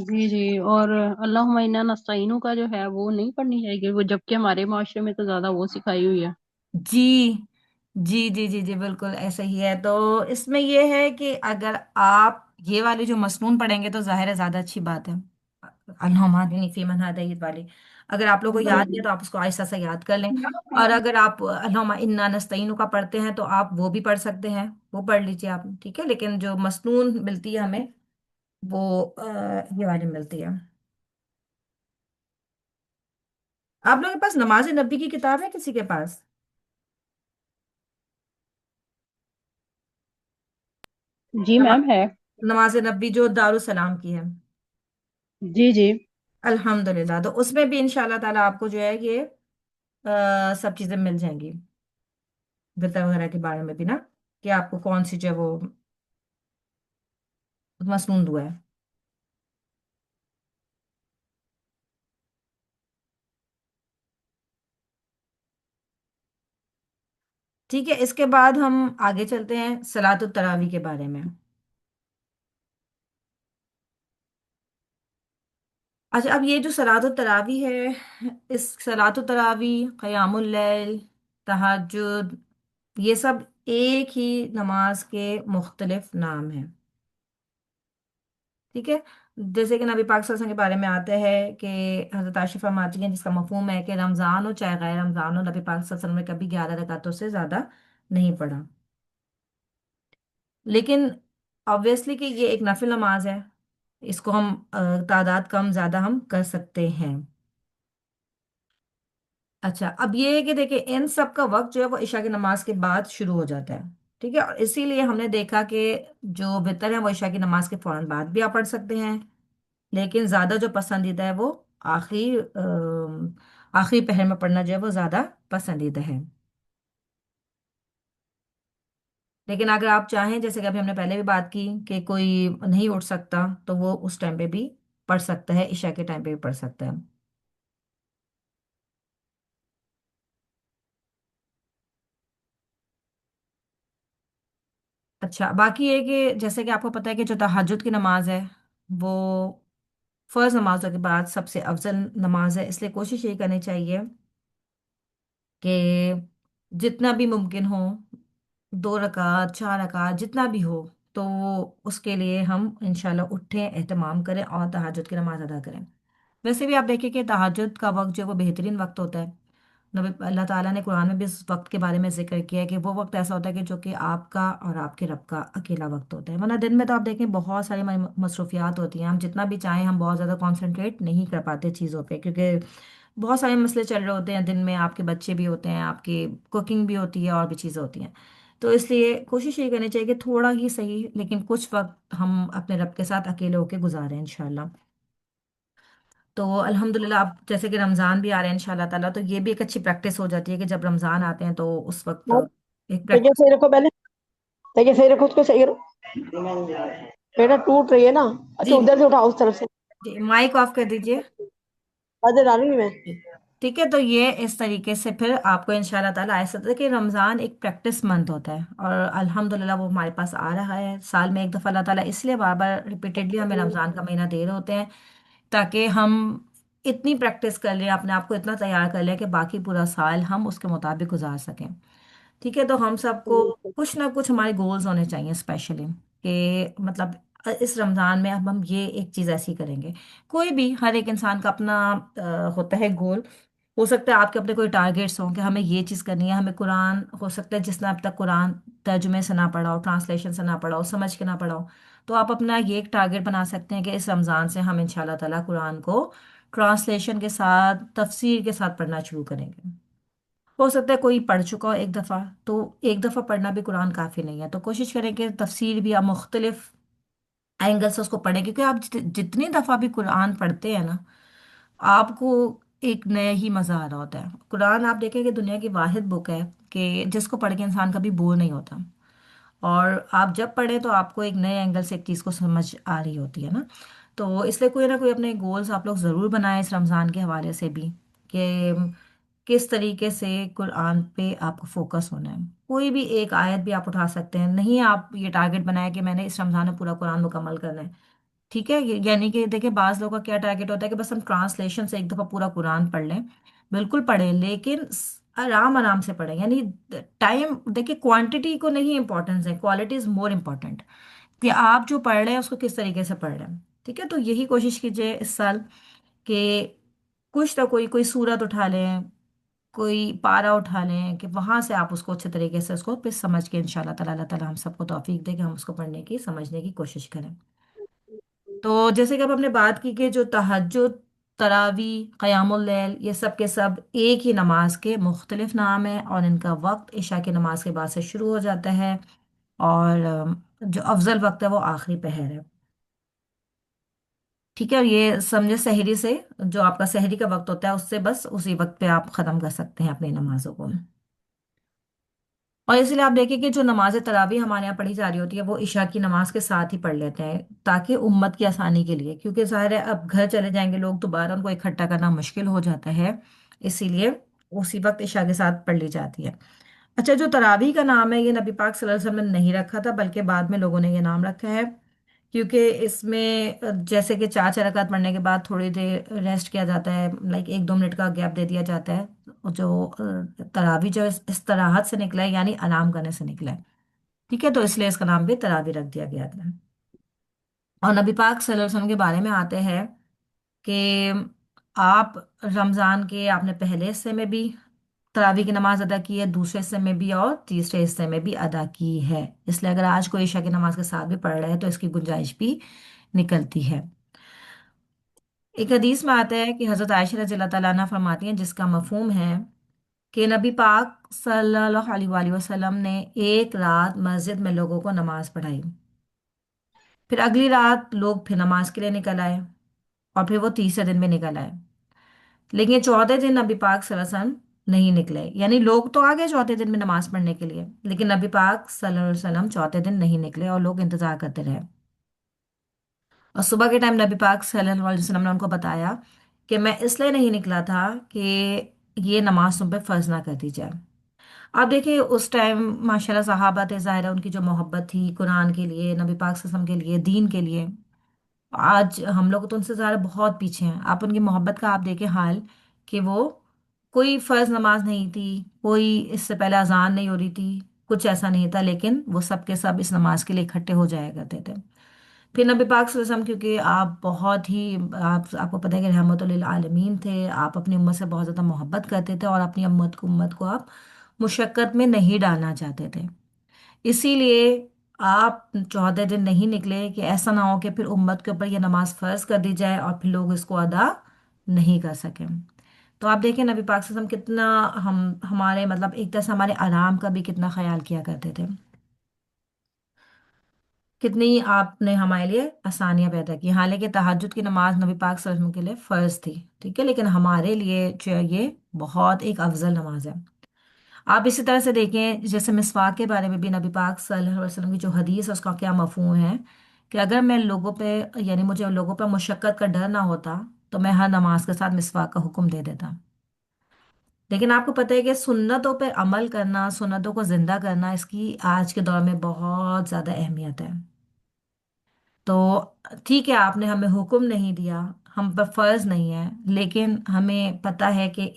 جی جی، اور اللہم انا نستعینو کا جو ہے وہ نہیں پڑھنی چاہیے وہ، جبکہ ہمارے معاشرے میں تو زیادہ وہ سکھائی ہوئی ہے۔ جی جی جی جی جی، بالکل ایسا ہی ہے۔ تو اس میں یہ ہے کہ اگر آپ یہ والی جو مسنون پڑھیں گے تو ظاہر ہے زیادہ اچھی بات ہے، اللہم اہدنی فیمن ہدیت والی۔ اگر آپ لوگوں کو یاد نہیں ہے تو آپ اس کو آہستہ سے یاد کر لیں، اور اگر آپ اللہم انا نستعین کا پڑھتے ہیں تو آپ وہ بھی پڑھ سکتے ہیں، وہ پڑھ لیجیے آپ، ٹھیک ہے، لیکن جو مسنون ملتی ہے ہمیں وہ یہ والی ملتی ہے۔ آپ لوگوں کے پاس نماز نبی کی کتاب ہے کسی کے پاس؟ جی نما- میم ہے۔ نماز نبی جو دارالسلام کی ہے؟ جی جی الحمد للہ، تو اس میں بھی ان شاء اللہ تعالیٰ آپ کو جو ہے یہ سب چیزیں مل جائیں گی، وطر وغیرہ کے بارے میں بھی نا، کہ آپ کو کون سی جو ہے وہ مسنون دعا ہے۔ ٹھیک ہے، اس کے بعد ہم آگے چلتے ہیں صلاۃ التراوی کے بارے میں۔ اچھا، اب یہ جو صلاۃ التراوی ہے، اس صلاۃ التراوی، قیام اللیل، تہجد، یہ سب ایک ہی نماز کے مختلف نام ہیں۔ ٹھیک ہے، جیسے کہ نبی پاک صلی اللہ علیہ وسلم کے بارے میں آتا ہے کہ حضرت عائشہ فرماتی ہیں، جس کا مفہوم ہے کہ رمضان ہو چاہے غیر رمضان ہو، نبی پاک صلی اللہ علیہ وسلم نے کبھی 11 رکعتوں سے زیادہ نہیں پڑھا۔ لیکن آبویسلی کہ یہ ایک نفل نماز ہے، اس کو ہم تعداد کم زیادہ ہم کر سکتے ہیں۔ اچھا، اب یہ ہے کہ دیکھیں ان سب کا وقت جو ہے وہ عشاء کی نماز کے بعد شروع ہو جاتا ہے۔ ٹھیک ہے، اور اسی لیے ہم نے دیکھا کہ جو وتر ہے وہ عشاء کی نماز کے فوراً بعد بھی آپ پڑھ سکتے ہیں، لیکن زیادہ جو پسندیدہ ہے وہ آخری آخری پہر میں پڑھنا جو ہے وہ زیادہ پسندیدہ ہے۔ لیکن اگر آپ چاہیں، جیسے کہ ابھی ہم نے پہلے بھی بات کی کہ کوئی نہیں اٹھ سکتا تو وہ اس ٹائم پہ بھی پڑھ سکتا ہے، عشاء کے ٹائم پہ بھی پڑھ سکتا ہے۔ اچھا، باقی یہ کہ جیسے کہ آپ کو پتہ ہے کہ جو تہجد کی نماز ہے وہ فرض نمازوں کے بعد سب سے افضل نماز ہے، اس لیے کوشش یہ کرنی چاہیے کہ جتنا بھی ممکن ہو، 2 رکعت 4 رکعت جتنا بھی ہو، تو اس کے لیے ہم انشاءاللہ اٹھیں، اہتمام کریں اور تہجد کی نماز ادا کریں۔ ویسے بھی آپ دیکھیں کہ تہجد کا وقت جو ہے وہ بہترین وقت ہوتا ہے، नबी अल्लाह ताला ने कुरान में भी इस वक्त के बारे में जिक्र किया है कि वो वक्त ऐसा होता है कि जो कि आपका और आपके रब का अकेला वक्त होता है। वरना दिन में तो आप देखें बहुत सारी मसरूफियात होती हैं, हम जितना भी चाहें हम बहुत ज़्यादा कंसंट्रेट नहीं कर पाते चीज़ों पे, क्योंकि बहुत सारे मसले चल रहे होते हैं दिन में, आपके बच्चे भी होते हैं, आपकी कुकिंग भी होती है और भी चीज़ें होती हैं। तो इसलिए कोशिश ये करनी चाहिए कि थोड़ा ही सही लेकिन कुछ वक्त हम अपने रब के साथ अकेले होके गुजारें इंशाल्लाह। तो अल्हम्दुलिल्लाह, आप जैसे कि रमज़ान भी आ रहे हैं इंशाल्लाह ताला, तो ये भी एक अच्छी प्रैक्टिस हो जाती है कि जब रमज़ान आते हैं तो उस वक्त हाँ, एक तकिया प्रैक्टिस। सही रखो पहले। तकिया सही रखो, उसको सही करो। बेटा टूट रही है ना। अच्छा जी उधर से उठाओ, उस तरफ से। जी, माइक ऑफ कर दीजिए। बजे डालू नहीं मैं। जी, ठीक है। तो ये इस तरीके से फिर आपको इंशाल्लाह ताला ऐसा होता है कि रमज़ान एक प्रैक्टिस मंथ होता है, और अल्हम्दुलिल्लाह वो हमारे पास आ रहा है साल में एक दफ़ा। अल्लाह ताला इसलिए बार बार रिपीटेडली हमें रमज़ान का महीना दे रहे होते हैं ताकि हम इतनी प्रैक्टिस कर लें, अपने आप को इतना तैयार कर लें कि बाकी पूरा साल हम उसके मुताबिक गुजार सकें। ठीक है। तो हम सबको कुछ ना कुछ हमारे गोल्स होने चाहिए स्पेशली, कि मतलब इस रमज़ान में अब हम ये एक चीज़ ऐसी करेंगे। कोई भी, हर एक इंसान का अपना होता है गोल। हो सकता है आपके अपने कोई टारगेट्स हों कि हमें ये चीज़ करनी है, हमें कुरान, हो सकता है जिसने अब तक कुरान तर्जुमे से ना पढ़ा हो, ट्रांसलेशन से ना पढ़ा हो, समझ के ना पढ़ा हो, तो आप अपना ये एक टारगेट बना सकते हैं कि इस रमज़ान से हम इंशाल्लाह ताला कुरान को ट्रांसलेशन के साथ, तफसीर के साथ पढ़ना शुरू करेंगे। हो सकता है कोई पढ़ चुका हो एक दफ़ा, तो एक दफ़ा पढ़ना भी कुरान काफ़ी नहीं है, तो कोशिश करें कि तफसीर भी आप मुख्तलिफ एंगल से उसको पढ़ें, क्योंकि आप जितनी दफ़ा भी कुरान पढ़ते हैं ना, आपको एक नया ही मज़ा आ रहा होता है। कुरान आप देखें कि दुनिया की वाहिद बुक है कि जिसको पढ़ के इंसान कभी बोर नहीं होता, और आप जब पढ़ें तो आपको एक नए एंगल से एक चीज़ को समझ आ रही होती है ना। तो इसलिए कोई ना कोई अपने गोल्स आप लोग ज़रूर बनाएं इस रमज़ान के हवाले से भी, कि किस तरीके से कुरान पे आपको फोकस होना है। कोई भी एक आयत भी आप उठा सकते हैं, नहीं आप ये टारगेट बनाया कि मैंने इस रमज़ान में पूरा कुरान मुकम्मल करना है। ठीक है, यानी कि देखिए बाज़ लोगों का क्या टारगेट होता है कि बस हम ट्रांसलेशन से एक दफ़ा पूरा कुरान पढ़ लें। बिल्कुल पढ़ें, लेकिन आराम आराम से पढ़ें, यानी टाइम देखिए, क्वांटिटी को नहीं इंपॉर्टेंस है, क्वालिटी इज़ मोर इम्पॉर्टेंट, कि आप जो पढ़ रहे हैं उसको किस तरीके से पढ़ रहे हैं। ठीक है, तो यही कोशिश कीजिए इस साल कि कुछ ना कोई कोई सूरत उठा लें, कोई पारा उठा लें, कि वहां से आप उसको अच्छे तरीके से उसको फिर समझ के इंशाल्लाह ताला, अल्लाह ताला हम सबको तौफीक दे कि हम उसको पढ़ने की, समझने की कोशिश करें। तो जैसे कि अब हमने बात की कि जो तहज्जुद, तरावी, क़यामुल लैल, ये सब के सब एक ही नमाज के मुख्तलिफ नाम है, और इनका वक्त इशा की नमाज के बाद से शुरू हो जाता है, और जो अफजल वक्त है वो आखिरी पहर है। ठीक है, और ये समझे सहरी से, जो आपका सहरी का वक्त होता है उससे बस उसी वक्त पे आप ख़त्म कर सकते हैं अपनी नमाजों को। और इसलिए आप देखिए कि जो नमाज तरावी हमारे यहाँ पढ़ी जा रही होती है वो इशा की नमाज के साथ ही पढ़ लेते हैं, ताकि उम्मत की आसानी के लिए, क्योंकि ज़ाहिर है अब घर चले जाएंगे लोग, दोबारा उनको इकट्ठा करना मुश्किल हो जाता है, इसीलिए उसी वक्त इशा के साथ पढ़ ली जाती है। अच्छा, जो तरावी का नाम है ये नबी पाक सल्लल्लाहु अलैहि वसल्लम ने नहीं रखा था, बल्कि बाद में लोगों ने ये नाम रखा है, क्योंकि इसमें जैसे कि चार चार रकात पढ़ने के बाद थोड़ी देर रेस्ट किया जाता है, लाइक एक दो मिनट का गैप दे दिया जाता है। जो तरावी जो इस्तराहत से निकला है, यानी आराम करने से निकला है। ठीक है, तो इसलिए इसका नाम भी तरावी रख दिया गया था। और नबी पाक सल्लल्लाहु अलैहि वसल्लम के बारे में आते हैं कि आप रमज़ान के आपने पहले हिस्से में भी तरावी की नमाज अदा की है, दूसरे हिस्से में भी और तीसरे हिस्से में भी अदा की है, इसलिए अगर आज कोई ईशा की नमाज के साथ भी पढ़ रहे हैं तो इसकी गुंजाइश भी निकलती है। एक हदीस में आता है कि हज़रत आयशा रज़ियल्लाहु तआला अन्हा फरमाती हैं, जिसका मफहूम है कि नबी पाक सल्लल्लाहु अलैहि वसल्लम ने एक रात मस्जिद में लोगों को नमाज पढ़ाई, फिर अगली रात लोग फिर नमाज के लिए निकल आए, और फिर वो तीसरे दिन भी निकल आए, लेकिन चौथे दिन नबी पाक सल्लल्लाहु अलैहि वसल्लम नहीं निकले। यानी लोग तो आ गए चौथे दिन में नमाज पढ़ने के लिए, लेकिन नबी पाक सल्लल्लाहु अलैहि वसल्लम चौथे दिन नहीं निकले, और लोग इंतजार करते रहे। और सुबह के टाइम नबी पाक सल्लल्लाहु अलैहि वसल्लम ने उनको बताया कि मैं इसलिए नहीं निकला था कि ये नमाज तुम पे फर्ज ना कर दी जाए। आप देखिए उस टाइम माशाल्लाह सहाबा थे, ज़ाहिर है उनकी जो मोहब्बत थी कुरान के लिए, नबी पाक सल्लल्लाहु अलैहि वसल्लम के लिए, दीन के लिए, आज हम लोग तो उनसे ज़्यादा बहुत पीछे हैं। आप उनकी मोहब्बत का आप देखें हाल, कि वो कोई फ़र्ज नमाज नहीं थी, कोई इससे पहले अजान नहीं हो रही थी, कुछ ऐसा नहीं था, लेकिन वो सब के सब इस नमाज के लिए इकट्ठे हो जाया करते थे। پھر نبی پاک صلی اللہ علیہ وسلم، کیونکہ آپ بہت ہی، آپ کو پتہ ہے کہ رحمت للعالمین تھے، آپ اپنی امت سے بہت زیادہ محبت کرتے تھے، اور اپنی امت کو آپ مشقت میں نہیں ڈالنا چاہتے تھے، اسی لیے آپ 14 دن نہیں نکلے کہ ایسا نہ ہو کہ پھر امت کے اوپر یہ نماز فرض کر دی جائے اور پھر لوگ اس کو ادا نہیں کر سکیں۔ تو آپ دیکھیں نبی پاک صلی اللہ علیہ وسلم کتنا ہمارے مطلب ایک طرح سے ہمارے آرام کا بھی کتنا خیال کیا کرتے تھے، کتنی آپ نے ہمارے لیے آسانیاں پیدا کی، حالانکہ تہجد کی نماز نبی پاک صلی اللہ علیہ وسلم کے لیے فرض تھی، ٹھیک ہے، لیکن ہمارے لیے جو ہے یہ بہت ایک افضل نماز ہے۔ آپ اسی طرح سے دیکھیں جیسے مسواک کے بارے میں بھی نبی پاک صلی اللہ علیہ وسلم کی جو حدیث ہے اس کا کیا مفہوم ہے، کہ اگر میں لوگوں پہ، یعنی مجھے لوگوں پہ مشقت کا ڈر نہ ہوتا تو میں ہر نماز کے ساتھ مسواک کا حکم دے دیتا، لیکن آپ کو پتہ ہے کہ سنتوں پہ عمل کرنا، سنتوں کو زندہ کرنا، اس کی آج کے دور میں بہت زیادہ اہمیت ہے۔ تو ٹھیک ہے، آپ نے ہمیں حکم نہیں دیا، ہم پر فرض نہیں ہے، لیکن ہمیں پتہ ہے کہ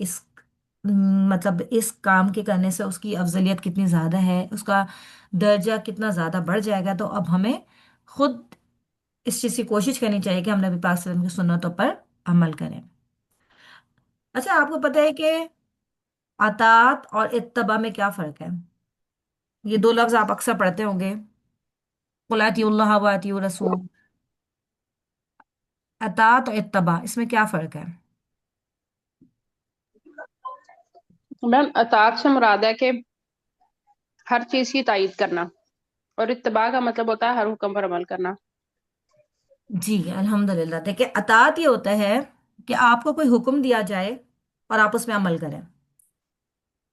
مطلب اس کام کے کرنے سے اس کی افضلیت کتنی زیادہ ہے، اس کا درجہ کتنا زیادہ بڑھ جائے گا، تو اب ہمیں خود اس چیز کی کوشش کرنی چاہیے کہ ہم نبی پاک صلی اللہ علیہ وسلم کی سنتوں پر عمل کریں۔ اچھا، آپ کو پتہ ہے کہ اطاعت اور اتباع میں کیا فرق ہے؟ یہ دو لفظ آپ اکثر پڑھتے ہوں گے، قل اطیعوا اللہ و اطیعوا الرسول، اطاعت اور اتباع، اس میں کیا فرق ہے؟ میم اطاعت سے مراد ہے کہ ہر چیز کی تائید کرنا، اور اتباع کا مطلب ہوتا ہے ہر حکم پر عمل کرنا۔ جی الحمدللہ، دیکھیں اطاعت یہ ہوتا ہے کہ آپ کو کوئی حکم دیا جائے اور آپ اس میں عمل کریں،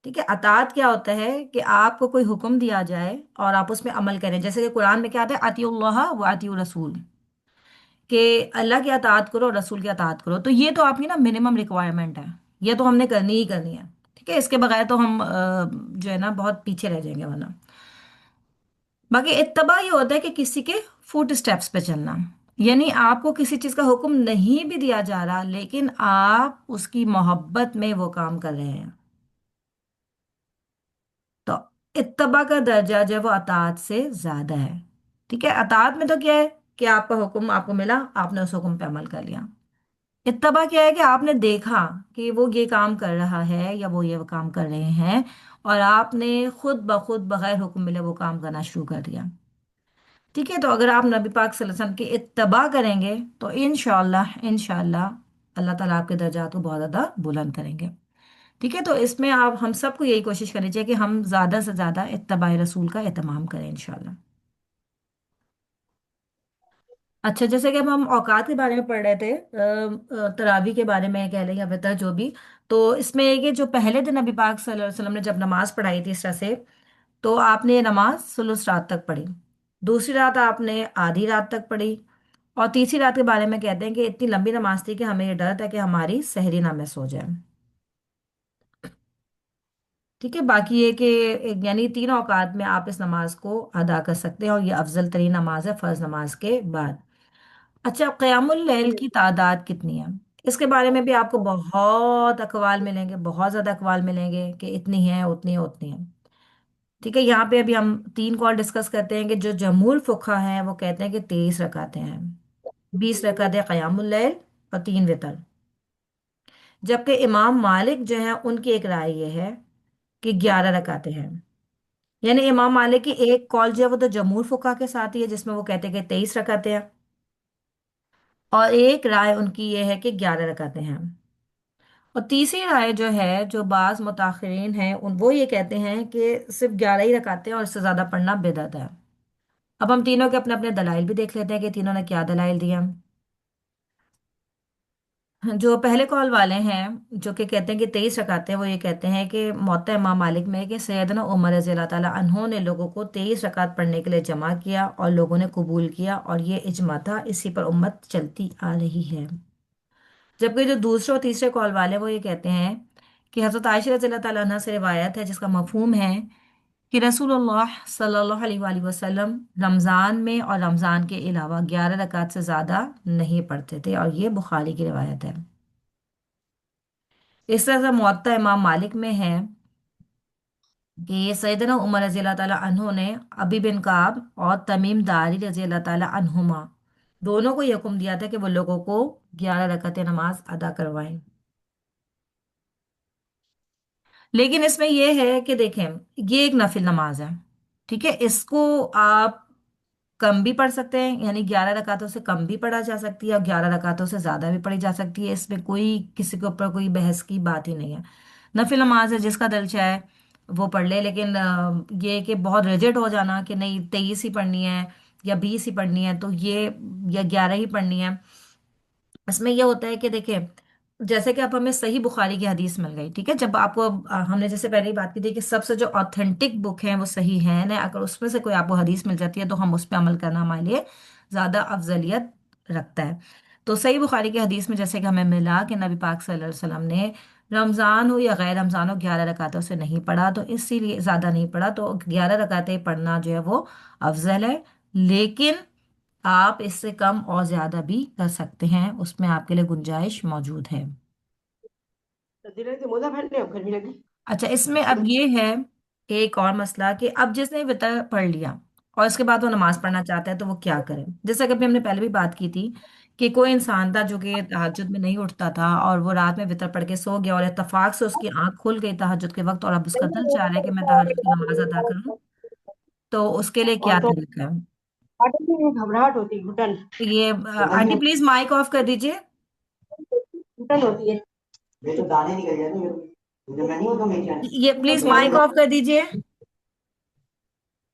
ٹھیک ہے، اطاعت کیا ہوتا ہے کہ آپ کو کوئی حکم دیا جائے اور آپ اس میں عمل کریں، جیسے کہ قرآن میں کیا آتا ہے، اطیعوا اللہ و اطیعوا الرسول، کہ اللہ کی اطاعت کرو اور رسول کی اطاعت کرو، تو یہ تو آپ کی نا منیمم ریکوائرمنٹ ہے، یہ تو ہم نے کرنی ہی کرنی ہے، ٹھیک ہے، اس کے بغیر تو ہم جو ہے نا بہت پیچھے رہ جائیں گے ورنہ۔ باقی اتباع یہ ہوتا ہے کہ کسی کے فوٹ اسٹیپس پہ چلنا، یعنی آپ کو کسی چیز کا حکم نہیں بھی دیا جا رہا لیکن آپ اس کی محبت میں وہ کام کر رہے ہیں، تو اتباع کا درجہ جو ہے وہ اطاعت سے زیادہ ہے، ٹھیک ہے، اطاعت میں تو کیا ہے کہ آپ کا حکم آپ کو ملا، آپ نے اس حکم پہ عمل کر لیا، اتباع کیا ہے کہ آپ نے دیکھا کہ وہ یہ کام کر رہا ہے یا وہ یہ کام کر رہے ہیں، اور آپ نے خود بخود بغیر حکم ملے وہ کام کرنا شروع کر دیا، ٹھیک ہے، تو اگر آپ نبی پاک صلی اللہ علیہ وسلم کی اتباع کریں گے تو انشاءاللہ انشاءاللہ اللہ تعالیٰ آپ کے درجات کو بہت زیادہ بلند کریں گے، ٹھیک ہے، تو اس میں آپ ہم سب کو یہی کوشش کرنی چاہیے کہ ہم زیادہ سے زیادہ اتباع رسول کا اہتمام کریں انشاءاللہ۔ اچھا، جیسے کہ اب ہم اوقات کے بارے میں پڑھ رہے تھے، تراویح کے بارے میں کہہ لیں یا وتر جو بھی، تو اس میں یہ کہ جو پہلے دن نبی پاک صلی اللہ علیہ وسلم نے جب نماز پڑھائی تھی اس طرح سے، تو آپ نے یہ نماز ثلث رات تک پڑھی، دوسری رات آپ نے آدھی رات تک پڑھی، اور تیسری رات کے بارے میں کہتے ہیں کہ اتنی لمبی نماز تھی کہ ہمیں یہ ڈر تھا کہ ہماری سحری نہ مس ہو جائے، ٹھیک ہے، باقی یہ کہ یعنی تینوں اوقات میں آپ اس نماز کو ادا کر سکتے ہیں، اور یہ افضل ترین نماز ہے فرض نماز کے بعد۔ اچھا، قیام اللیل کی تعداد کتنی ہے؟ اس کے بارے میں بھی آپ کو بہت اقوال ملیں گے، بہت زیادہ اقوال ملیں گے کہ اتنی ہے اتنی ہے اتنی ہے، ٹھیک ہے، یہاں پہ ابھی ہم 3 کال ڈسکس کرتے ہیں کہ جو جمہور فقہا ہیں وہ کہتے ہیں کہ 23 رکعتیں ہیں، 20 رکعتیں قیام اللیل اور 3 وتر، جبکہ امام مالک جو ہیں ان کی ایک رائے یہ ہے کہ 11 رکعتیں ہیں، یعنی امام مالک کی ایک کال جو ہے وہ تو جمہور فقہا کے ساتھ ہی ہے جس میں وہ کہتے ہیں کہ 23 رکعتیں ہیں، اور ایک رائے ان کی یہ ہے کہ 11 رکعتیں ہیں، اور تیسری رائے جو ہے جو بعض متاخرین ہیں وہ یہ کہتے ہیں کہ صرف 11 ہی رکعتیں اور اس سے زیادہ پڑھنا بدعت ہے۔ اب ہم تینوں کے اپنے اپنے دلائل بھی دیکھ لیتے ہیں کہ تینوں نے کیا دلائل دیا۔ جو پہلے کال والے ہیں جو کہ کہتے ہیں کہ 23 رکعتیں، وہ یہ کہتے ہیں کہ موطا امام مالک میں کہ سیدنا عمر رضی اللہ تعالیٰ عنہ نے لوگوں کو 23 رکعت پڑھنے کے لیے جمع کیا اور لوگوں نے قبول کیا، اور یہ اجماع تھا، اسی پر امت چلتی آ رہی ہے۔ جبکہ جو دوسرے اور تیسرے کال والے وہ یہ کہتے ہیں کہ حضرت عائشہ رضی اللہ تعالیٰ عنہ سے روایت ہے جس کا مفہوم ہے کہ رسول اللہ صلی اللہ علیہ وآلہ وسلم رمضان میں اور رمضان کے علاوہ 11 رکعت سے زیادہ نہیں پڑھتے تھے، اور یہ بخاری کی روایت ہے۔ اس طرح سے موطا امام مالک میں ہے کہ سیدنا عمر رضی اللہ تعالیٰ عنہ نے ابی بن کعب اور تمیم داری رضی اللہ تعالیٰ عنہما दोनों को ये हुक्म दिया था कि वो लोगों को 11 रकातें नमाज अदा करवाएं। लेकिन इसमें ये है कि देखें, ये एक नफिल नमाज है, ठीक है, इसको आप कम भी पढ़ सकते हैं, यानी 11 रकातों से कम भी पढ़ा जा सकती है और 11 रकातों से ज्यादा भी पढ़ी जा सकती है। इसमें कोई किसी के ऊपर कोई बहस की बात ही नहीं है। नफिल नमाज है, जिसका दिल चाहे वो पढ़ ले। लेकिन ये कि बहुत रिजिड हो जाना कि नहीं 23 ही पढ़नी है या 20 ही पढ़नी है, तो ये, या 11 ही पढ़नी है, इसमें यह होता है कि देखिए, जैसे कि आप हमें सही बुखारी की हदीस मिल गई, ठीक है, जब आपको हमने जैसे पहले ही बात की थी कि सबसे जो ऑथेंटिक बुक है वो सही है ना, अगर उसमें से कोई आपको हदीस मिल जाती है तो हम उस पर अमल करना हमारे लिए ज़्यादा अफजलियत रखता है। तो सही बुखारी की हदीस में जैसे कि हमें मिला कि नबी पाक सल्लल्लाहु अलैहि वसल्लम ने रमज़ान हो या गैर रमज़ान हो 11 रकातों से नहीं पढ़ा, तो इसीलिए ज़्यादा नहीं पढ़ा, तो 11 रकातें पढ़ना जो है वो अफजल है। लेकिन आप इससे कम और ज्यादा भी कर सकते हैं, उसमें आपके लिए गुंजाइश मौजूद है। तो धीरे धीरे मोजा पहनने अब गर्मी लगी। अच्छा, इसमें अब ये है एक और मसला कि अब जिसने वितर पढ़ लिया और इसके बाद वो नमाज पढ़ना चाहता है तो वो क्या करे। जैसा कि अभी हमने पहले भी बात की थी कि कोई इंसान था जो कि तहज्जुद में नहीं उठता था और वो रात में वितर पढ़ के सो गया और इत्तेफाक से उसकी आंख खुल गई तहज्जुद के वक्त, और अब उसका दिल चाह रहा है कि मैं तहज्जुद की नमाज अदा करूं, तो उसके लिए और क्या तो तरीका है। आटे में घबराहट होती है, घुटन। ये आंटी प्लीज माइक ऑफ कर दीजिए। घुटन होती है। ये तो दाने निकल जाते हैं मेरे को। जब मैं नहीं होता मेरी जान। ये प्लीज माइक ऑफ कर दीजिए।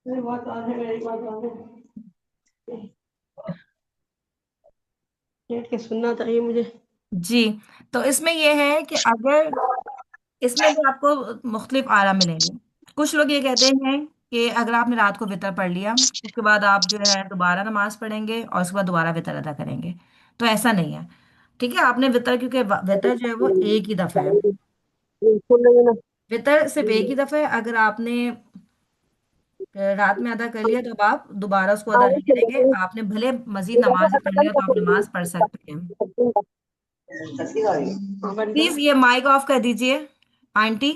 मेरी बात आ है, मेरी बात आ है। लेट के सुनना चाहिए मुझे। जी, तो इसमें यह है कि अगर इसमें भी आपको मुख्तलिफ आरा मिलेंगे। कुछ लोग ये कहते हैं कि अगर आपने रात को वितर पढ़ लिया, उसके बाद आप जो है दोबारा नमाज पढ़ेंगे और उसके बाद दोबारा वितर अदा करेंगे, तो ऐसा नहीं है। ठीक है, आपने वितर, क्योंकि वितर जो है वो एक ही दफा है, सुन रही है ना। वितर सिर्फ एक ही दफा है। अगर आपने रात में अदा कर लिया तो अब आप दोबारा उसको अदा नहीं करेंगे, आपने भले मजीद नमाज पढ़नी हो तो आप नमाज पढ़ सकते हैं। प्लीज ये माइक ऑफ कर दीजिए आंटी,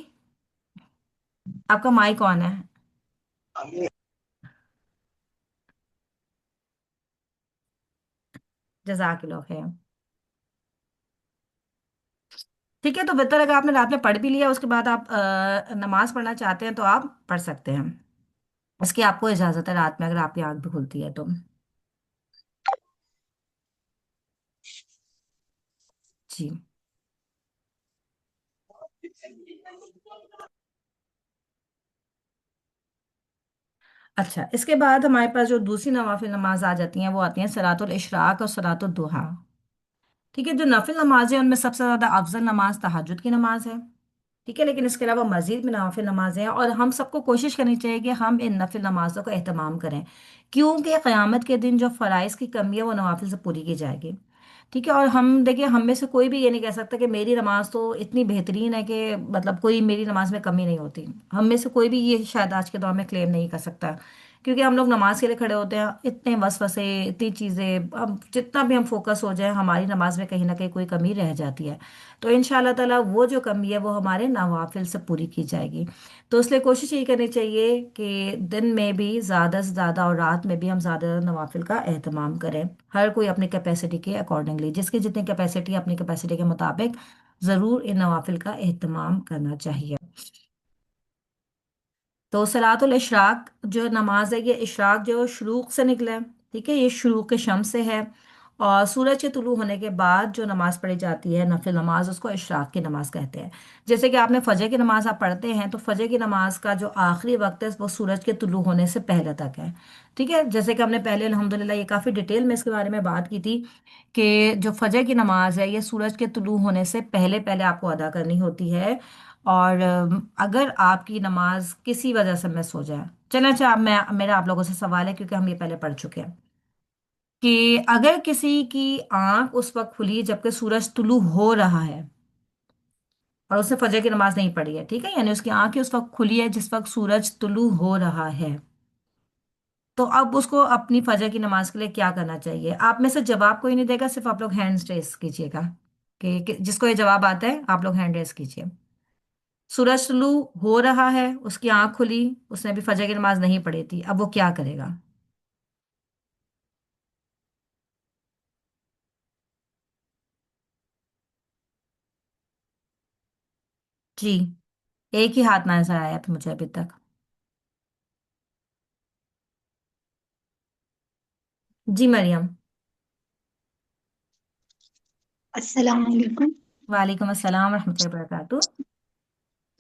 आपका माइक ऑन है। जज़ाकल्लाह खैर। ठीक है, तो बेहतर अगर आपने रात में पढ़ भी लिया उसके बाद आप नमाज पढ़ना चाहते हैं तो आप पढ़ सकते हैं, इसकी आपको इजाजत है रात में अगर आपकी आंख भी खुलती है तो। जी। अच्छा, इसके बाद हमारे पास जो दूसरी नवाफिल नमाज आ जाती हैं वो आती हैं सलातुल इशराक और सलातुल दुहा। ठीक है, जो नफिल नमाज है उनमें सबसे ज्यादा अफजल नमाज तहज्जुद की नमाज है। ठीक है, लेकिन इसके अलावा मजीद भी नवाफिल नमाजें हैं और हम सबको कोशिश करनी चाहिए कि हम इन नफिल नमाजों का एहतमाम करें, क्योंकि क़यामत के दिन जो फ़राइज़ की कमी है वो नवाफिल से पूरी की जाएगी। ठीक है, और हम देखिए, हम में से कोई भी ये नहीं कह सकता कि मेरी नमाज तो इतनी बेहतरीन है कि मतलब कोई मेरी नमाज में कमी नहीं होती। हम में से कोई भी ये शायद आज के दौर में क्लेम नहीं कर सकता, क्योंकि हम लोग नमाज के लिए खड़े होते हैं, इतने वसवसे, इतनी चीज़ें, अब जितना भी हम फोकस हो जाए हमारी नमाज में कहीं ना कहीं कोई कमी रह जाती है। तो इंशाल्लाह ताला वो जो कमी है वो हमारे नवाफिल से पूरी की जाएगी। तो इसलिए कोशिश यही करनी चाहिए कि दिन में भी ज़्यादा से ज़्यादा और रात में भी हम ज़्यादा नवाफिल का एहतमाम करें, हर कोई अपनी कैपेसिटी के अकॉर्डिंगली, जिसकी जितनी कैपेसिटी, अपनी कैपेसिटी के मुताबिक ज़रूर इन नवाफिल का एहतमाम करना चाहिए। तो सलातुल इशराक जो नमाज है, ये इशराक जो शुरूक से निकला है, ठीक है, ये शुरूक शम्स से है, और सूरज के तुलू होने के बाद जो नमाज पढ़ी जाती है नफिल नमाज, उसको इशराक की नमाज कहते हैं। जैसे कि आपने फजर की नमाज आप पढ़ते हैं तो फजर की नमाज का जो आखिरी वक्त है वो सूरज के तुलू होने से पहले तक है। ठीक है, जैसे कि हमने पहले अल्हम्दुलिल्लाह ये काफ़ी डिटेल में इसके बारे में बात की थी कि जो फजर की नमाज है ये सूरज के तुलू होने से पहले पहले आपको अदा करनी होती है। और अगर आपकी नमाज किसी वजह से मिस हो जाए, चलें, अच्छा, अब मैं, मेरा आप लोगों से सवाल है क्योंकि हम ये पहले पढ़ चुके हैं कि अगर किसी की आंख उस वक्त खुली जबकि सूरज तुलू हो रहा है और उसने फजर की नमाज नहीं पढ़ी है, ठीक है, यानी उसकी आंखें उस वक्त खुली है जिस वक्त सूरज तुलू हो रहा है, तो अब उसको अपनी फजर की नमाज के लिए क्या करना चाहिए। आप में से जवाब कोई नहीं देगा, सिर्फ आप लोग हैंड रेस कीजिएगा कि जिसको ये जवाब आता है आप लोग हैंड रेस कीजिए। सूरज तुलू हो रहा है, उसकी आंख खुली, उसने अभी फजर की नमाज नहीं पढ़ी थी, अब वो क्या करेगा। जी, एक ही हाथ नजर आया मुझे अभी तक। जी मरियम। अस्सलाम वालेकुम। वालेकुम अस्सलाम रहमतुल्लाहि व बरकातुहू।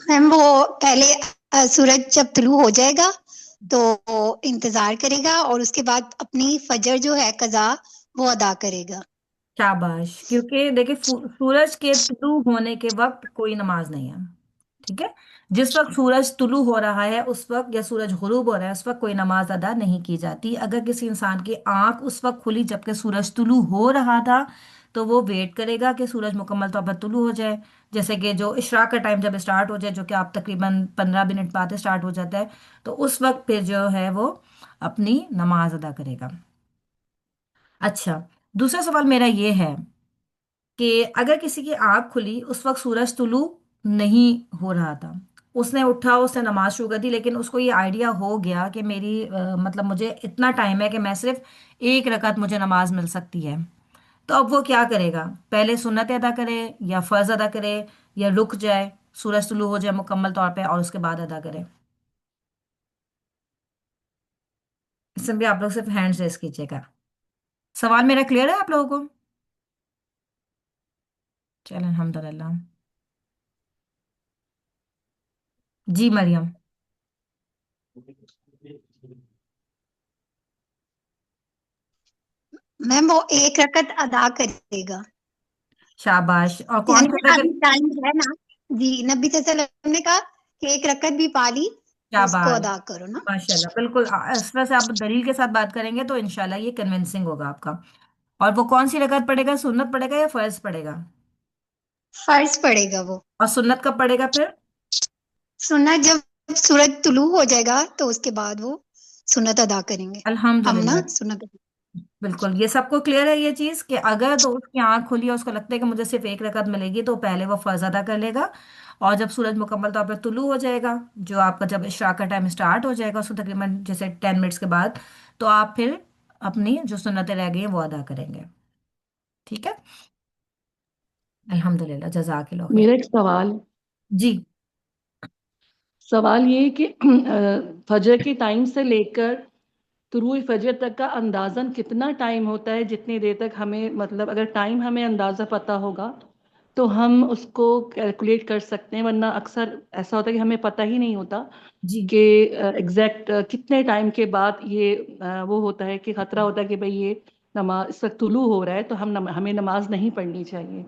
मैम वो पहले सूरज जब तुलू हो जाएगा तो इंतजार करेगा और उसके बाद अपनी फजर जो है कज़ा वो अदा करेगा। शाबाश, क्योंकि देखिए सूरज के तुलू होने के वक्त कोई नमाज नहीं है। ठीक है। जिस वक्त सूरज तुलू हो रहा है उस वक्त, या सूरज गुरूब हो रहा है उस वक्त कोई नमाज अदा नहीं की जाती। अगर किसी इंसान की आंख उस वक्त खुली जबकि सूरज तुलू हो रहा था, तो वो वेट करेगा कि सूरज मुकम्मल तौर पर तुलू हो जाए। जैसे कि जो इशराक का टाइम जब स्टार्ट हो जाए, जो कि आप तकरीबन 15 मिनट बाद स्टार्ट हो जाता है, तो उस वक्त फिर जो है वो अपनी नमाज अदा करेगा। अच्छा, दूसरा सवाल मेरा ये है कि अगर किसी की आंख खुली उस वक्त सूरज तुलू नहीं हो रहा था, उसने उठा, उसने नमाज शुरू कर दी, लेकिन उसको ये आइडिया हो गया कि मेरी मतलब मुझे इतना टाइम है कि मैं सिर्फ एक रकात मुझे नमाज मिल सकती है, तो अब वो क्या करेगा? पहले सुन्नत अदा करे, या फर्ज अदा करे, या रुक जाए, सूरज तुलू हो जाए मुकम्मल तौर पे और उसके बाद अदा करे? इसमें भी आप लोग सिर्फ हैंड्स रेस कीजिएगा। सवाल मेरा क्लियर है आप लोगों को? चलो अल्हम्दुलिल्लाह। जी मरियम। मैम वो एक रकत अदा करेगा, शाबाश, और कौन यानी सा कि अदा अभी करे? टाइम है ना। जी, नबी सल्लल्लाहु अलैहि वसल्लम ने कहा कि एक रकत भी पाली तो उसको शाबाश, अदा करो ना। माशाल्लाह, बिल्कुल इस तरह से आप दलील के साथ बात करेंगे तो इंशाल्लाह ये कन्विंसिंग होगा आपका। और वो कौन सी रकात पड़ेगा? सुन्नत पड़ेगा या फर्ज पड़ेगा? फर्ज पड़ेगा वो। और सुन्नत कब पड़ेगा फिर? सुन्नत जब सूरज तुलू हो जाएगा तो उसके बाद वो सुन्नत अदा करेंगे। हम ना अल्हम्दुलिल्लाह। सुन्नत। बिल्कुल, ये सबको क्लियर है ये चीज कि अगर तो उसकी आंख खुली है, उसको लगता है कि मुझे सिर्फ एक रकात मिलेगी, तो पहले वो फर्ज अदा कर लेगा। और जब सूरज मुकम्मल तौर पर तुलू हो जाएगा, जो आपका जब इशराक का टाइम स्टार्ट हो जाएगा उसको तकरीबन जैसे 10 मिनट्स के बाद, तो आप फिर अपनी जो सुन्नतें रह गई हैं वो अदा करेंगे। ठीक है। अल्हम्दुलिल्लाह, जज़ाकिल्लाह खैर। मेरा एक सवाल जी। सवाल ये है कि फजर के टाइम से लेकर तुलुए फजर तक का अंदाजन कितना टाइम होता है, जितनी देर तक हमें, मतलब अगर टाइम हमें अंदाज़ा पता होगा तो हम उसको कैलकुलेट कर सकते हैं, वरना अक्सर ऐसा होता है कि हमें पता ही नहीं होता जी। कि एग्जैक्ट कितने टाइम के बाद ये वो होता है कि खतरा होता है कि भाई ये नमाज इस वक्त तुलू हो रहा है तो हमें नमाज नहीं पढ़नी चाहिए।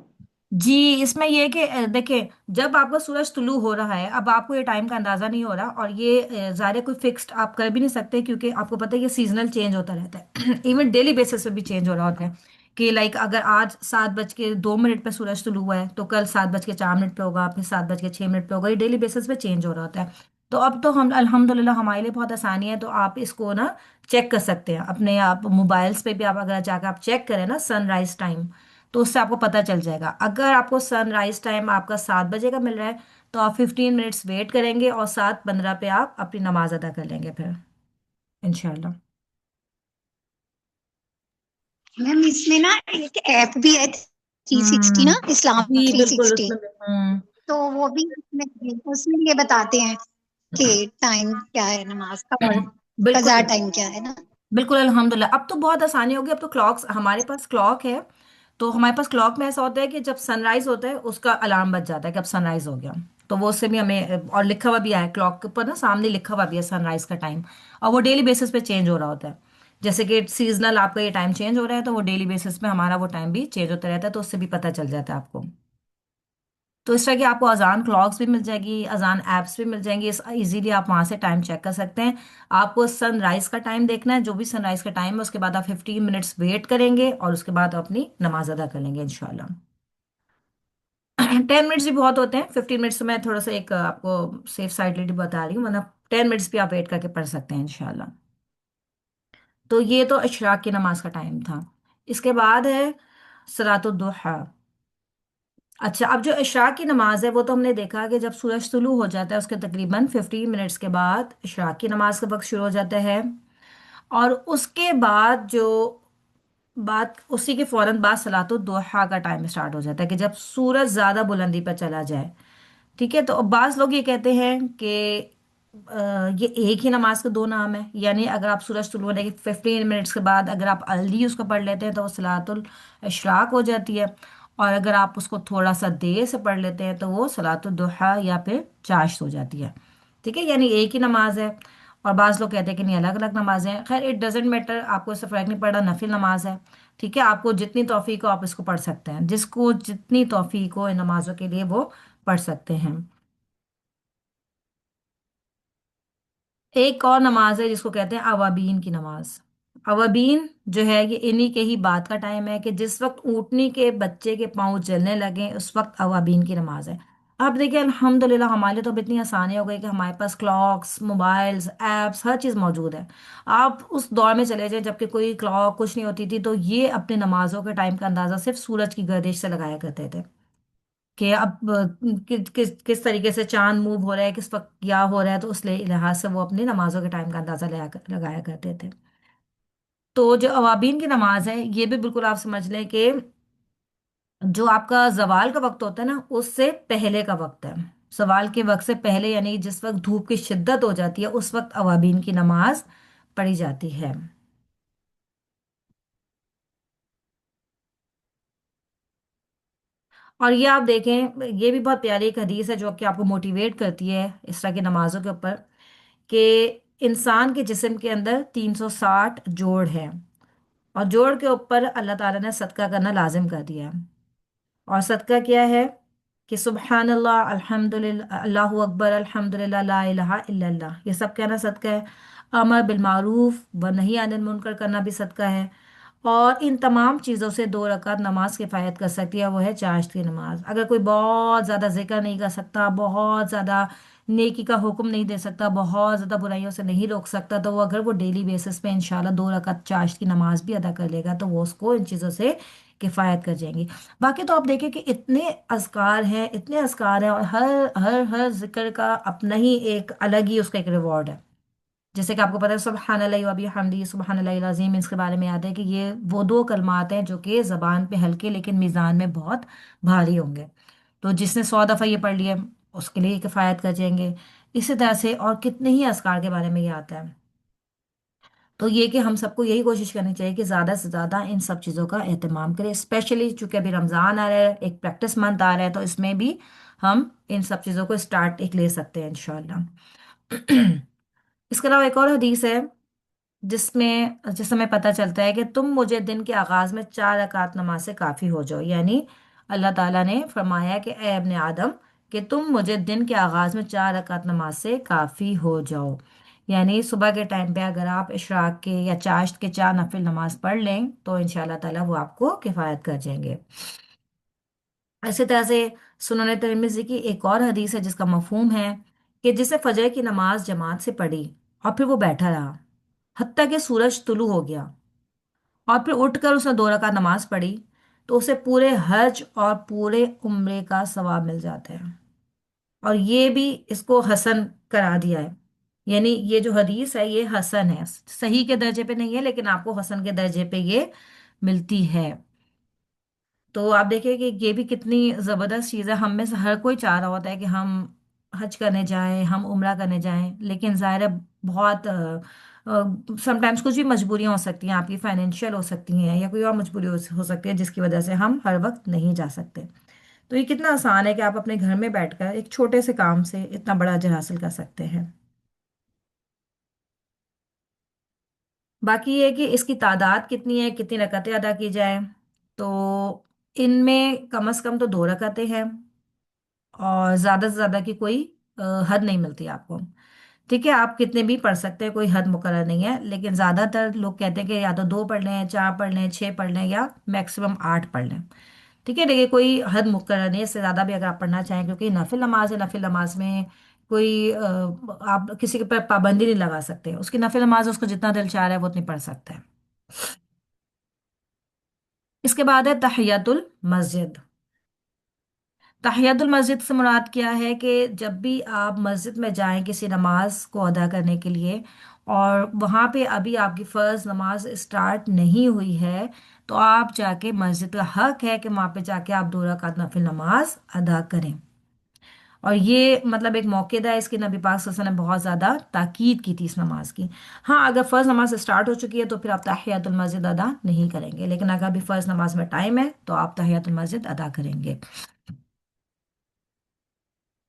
जी, इसमें ये है कि देखिए, जब आपका सूरज तुलू हो रहा है, अब आपको ये टाइम का अंदाजा नहीं हो रहा, और ये ज़ाहिर है कोई फिक्स्ड आप कर भी नहीं सकते, क्योंकि आपको पता है ये सीजनल चेंज होता रहता है। इवन डेली बेसिस पे भी चेंज हो रहा होता है कि लाइक अगर आज 7:02 पे सूरज तुलू हुआ है, तो कल 7:04 पे होगा, फिर 7:06 पे होगा, ये डेली बेसिस पे चेंज हो रहा होता है। तो अब तो हम अल्हम्दुलिल्लाह हमारे लिए बहुत आसानी है, तो आप इसको ना चेक कर सकते हैं अपने आप मोबाइल्स पे भी। आप अगर जाकर आप चेक करें ना सनराइज टाइम, तो उससे आपको पता चल जाएगा। अगर आपको सनराइज टाइम आपका 7 बजे का मिल रहा है, तो आप 15 मिनट्स वेट करेंगे और 7:15 पे आप अपनी नमाज अदा कर लेंगे फिर इंशाल्लाह। मैम इसमें ना एक ऐप भी है 360 हम्म। ना, इस्लाम जी थ्री बिल्कुल, सिक्सटी उसमें तो वो भी उसमें ये बताते हैं कि टाइम क्या है नमाज का और कज़ा बिल्कुल टाइम क्या है ना। बिल्कुल अल्हम्दुलिल्लाह, अब तो बहुत आसानी होगी। अब तो क्लॉक्स, हमारे पास क्लॉक है, तो हमारे पास क्लॉक में ऐसा होता है कि जब सनराइज होता है उसका अलार्म बज जाता है कि अब सनराइज हो गया। तो वो उससे भी हमें, और लिखा हुआ भी है क्लॉक के ऊपर ना, सामने लिखा हुआ भी है सनराइज का टाइम। और वो डेली बेसिस पे चेंज हो रहा होता है। जैसे कि सीजनल आपका ये टाइम चेंज हो रहा है, तो वो डेली बेसिस पे हमारा वो टाइम भी चेंज होता रहता है, तो उससे भी पता चल जाता है आपको। तो इस तरह की आपको अजान क्लॉक्स भी मिल जाएगी, अजान एप्स भी मिल जाएंगी, इस इजीली आप वहां से टाइम चेक कर सकते हैं। आपको सनराइज का टाइम देखना है, जो भी सनराइज का टाइम है उसके बाद आप 15 मिनट्स वेट करेंगे और उसके बाद अपनी नमाज अदा कर लेंगे इंशाल्लाह। 10 मिनट्स भी बहुत होते हैं, 15 मिनट्स तो मैं थोड़ा सा एक आपको सेफ साइड बता रही हूँ, वरना 10 मिनट्स भी आप वेट करके पढ़ सकते हैं इंशाल्लाह। तो ये तो इशराक की नमाज का टाइम था। इसके बाद है सलातुद दुहा। अच्छा, अब जो इशराक की नमाज है वो तो हमने देखा कि जब सूरज तुलू हो जाता है उसके तकरीबन 15 मिनट्स के बाद इशराक की नमाज का वक्त शुरू हो जाता है। और उसके बाद जो बात, उसी के फौरन बाद सलातो दुहा का टाइम स्टार्ट हो जाता है कि जब सूरज ज़्यादा बुलंदी पर चला जाए। ठीक है, तो अब बाज लोग ये कहते हैं कि ये एक ही नमाज के दो नाम है। यानी अगर आप सूरज तुलू होने के 15 मिनट्स के बाद अगर आप अर्ली उसको पढ़ लेते हैं तो वो सलातुल इशराक हो जाती है, और अगर आप उसको थोड़ा सा देर से पढ़ लेते हैं तो वो सलातुल दुहा या फिर चाश्त हो जाती है। ठीक है, यानी एक ही नमाज है। और बाज़ लोग कहते हैं कि नहीं, अलग अलग नमाजें हैं। खैर, इट डजेंट मैटर, आपको इससे फ़र्क नहीं पड़ा, नफिल नमाज है। ठीक है, आपको जितनी तौफीक हो आप इसको पढ़ सकते हैं, जिसको जितनी तौफीक हो इन नमाजों के लिए वो पढ़ सकते हैं। एक और नमाज है जिसको कहते हैं अवाबीन की नमाज। अवाबीन जो है ये इन्हीं के ही बात का टाइम है कि जिस वक्त ऊँटनी के बच्चे के पाँव जलने लगे उस वक्त अवाबीन की नमाज है। अब देखिए, अल्हम्दुलिल्लाह हमारे लिए तो अब इतनी आसानी हो गई कि हमारे पास क्लॉक्स, मोबाइल्स, एप्स, हर चीज़ मौजूद है। आप उस दौर में चले जाएं जबकि कोई क्लॉक कुछ नहीं होती थी, तो ये अपने नमाजों के टाइम का अंदाज़ा सिर्फ सूरज की गर्दिश से लगाया करते थे कि अब किस तरीके से चांद मूव हो रहा है, किस वक्त क्या हो रहा है, तो उस लिहाज से वो अपनी नमाजों के टाइम का अंदाजा लगाया करते थे। तो जो अवाबीन की नमाज है ये भी बिल्कुल आप समझ लें कि जो आपका जवाल का वक्त होता है ना उससे पहले का वक्त है। जवाल के वक्त से पहले यानी जिस वक्त धूप की शिद्दत हो जाती है उस वक्त अवाबीन की नमाज पढ़ी जाती है। और ये आप देखें, ये भी बहुत प्यारी एक हदीस है जो कि आपको मोटिवेट करती है इस तरह की नमाजों के ऊपर, कि इंसान के जिस्म के अंदर 360 जोड़ हैं, और जोड़ के ऊपर अल्लाह ताला ने सदका करना लाजिम कर दिया है। और सदका क्या है कि सुबहान अल्लाह, अल्हम्दुलिल्लाह, अल्लाहु अकबर, अल्हम्दुलिल्लाह, ला इलाहा इल्लल्लाह, ये सब कहना सदका है। अमर बिल मारूफ व नही अनिल मुनकर करना भी सदका है। और इन तमाम चीज़ों से 2 रकात नमाज किफ़ायत कर सकती है, वो है चाश्त की नमाज। अगर कोई बहुत ज़्यादा जिक्र नहीं कर सकता, बहुत ज़्यादा नेकी का हुक्म नहीं दे सकता, बहुत ज़्यादा बुराइयों से नहीं रोक सकता, तो वो अगर वो डेली बेसिस पे इंशाल्लाह 2 रकात चाश्त की नमाज भी अदा कर लेगा तो वो उसको इन चीज़ों से किफ़ायत कर जाएंगी। बाकी तो आप देखें कि इतने अज़कार हैं, इतने अज़कार हैं, और हर हर हर जिक्र का अपना ही एक अलग ही उसका एक रिवॉर्ड है। जैसे कि आपको पता है सुबहानल्लाह व बिहम्दी, सुबहानल्लाहिल अज़ीम, इसके बारे में याद है कि ये वो दो कलमात हैं जो कि ज़बान पे हल्के लेकिन मीज़ान में बहुत भारी होंगे। तो जिसने 100 दफ़ा ये पढ़ लिया उसके लिए किफ़ायत कर जाएंगे। इसी तरह से और कितने ही अज़कार के बारे में ये आता है। तो ये कि हम सबको यही कोशिश करनी चाहिए कि ज़्यादा से ज़्यादा इन सब चीज़ों का एहतमाम करें, स्पेशली चूंकि अभी रमज़ान आ रहा है, एक प्रैक्टिस मंथ आ रहा है, तो इसमें भी हम इन सब चीज़ों को स्टार्ट एक ले सकते हैं इंशाल्लाह। इसके अलावा एक और हदीस है जिससे हमें पता चलता है कि तुम मुझे दिन के आगाज में 4 रकात नमाज से काफ़ी हो जाओ। यानी अल्लाह ताला ने फरमाया कि ए इब्ने आदम, कि तुम मुझे दिन के आगाज में 4 रकात नमाज से काफ़ी हो जाओ। यानी सुबह के टाइम पे अगर आप इशराक के या चाश्त के 4 नफिल नमाज पढ़ लें तो इंशाल्लाह ताला वो आपको किफ़ायत कर जाएंगे। इसी तरह से सुनन तिरमिज़ी की एक और हदीस है जिसका मफहूम है कि जिसे फजर की नमाज जमात से पढ़ी और फिर वो बैठा रहा हत्ता कि सूरज तुलू हो गया, और फिर उठकर उसने 2 रकात नमाज पढ़ी, तो उसे पूरे हज और पूरे उम्रे का सवाब मिल जाता है। और ये भी इसको हसन करा दिया है। यानी ये जो हदीस है ये हसन है, सही के दर्जे पे नहीं है लेकिन आपको हसन के दर्जे पे ये मिलती है। तो आप देखिए कि ये भी कितनी ज़बरदस्त चीज़ है। हम में से हर कोई चाह रहा होता है कि हम हज करने जाएं, हम उम्रा करने जाएं, लेकिन ज़ाहिर है बहुत समटाइम्स कुछ भी मजबूरियां हो सकती हैं, आपकी फाइनेंशियल हो सकती हैं या कोई और मजबूरी हो सकती है जिसकी वजह से हम हर वक्त नहीं जा सकते। तो ये कितना आसान है कि आप अपने घर में बैठकर एक छोटे से काम से इतना बड़ा अजर हासिल कर सकते हैं। बाकी ये है कि इसकी तादाद कितनी है, कितनी रकतें अदा की जाए, तो इनमें कम से कम तो 2 रकतें हैं, और ज़्यादा से ज़्यादा की कोई हद नहीं मिलती आपको। ठीक है, आप कितने भी पढ़ सकते हैं, कोई हद मुकर्रर नहीं है, लेकिन ज़्यादातर लोग कहते हैं कि या तो 2 पढ़ लें, 4 पढ़ लें, 6 पढ़ लें, या मैक्सिमम 8 पढ़ लें। ठीक है, देखिए कोई हद मुकर्रर नहीं है, इससे ज़्यादा भी अगर आप पढ़ना चाहें, क्योंकि नफिल नमाज है, नफिल नमाज में कोई आप किसी के पर पाबंदी नहीं लगा सकते, उसकी नफिल नमाज है, उसको जितना दिल चाह रहा है वो उतनी पढ़ सकता है। इसके बाद है तहियतुल मस्जिद। तहियतुल मस्जिद से मुराद क्या है कि जब भी आप मस्जिद में जाएं किसी नमाज को अदा करने के लिए, और वहाँ पे अभी आपकी फ़र्ज नमाज स्टार्ट नहीं हुई है, तो आप जाके, मस्जिद का हक है कि वहाँ पे जाके आप 2 रकात नफिल नमाज अदा करें। اور یہ مطلب ایک موقع ہے، اس کی نبی پاک صلی اللہ علیہ وسلم نے بہت زیادہ تاکید کی تھی اس نماز کی۔ ہاں اگر فرض نماز اسٹارٹ ہو چکی ہے تو پھر آپ تحیۃ المسجد ادا نہیں کریں گے، لیکن اگر ابھی فرض نماز میں ٹائم ہے تو آپ تحیۃ المسجد ادا کریں گے۔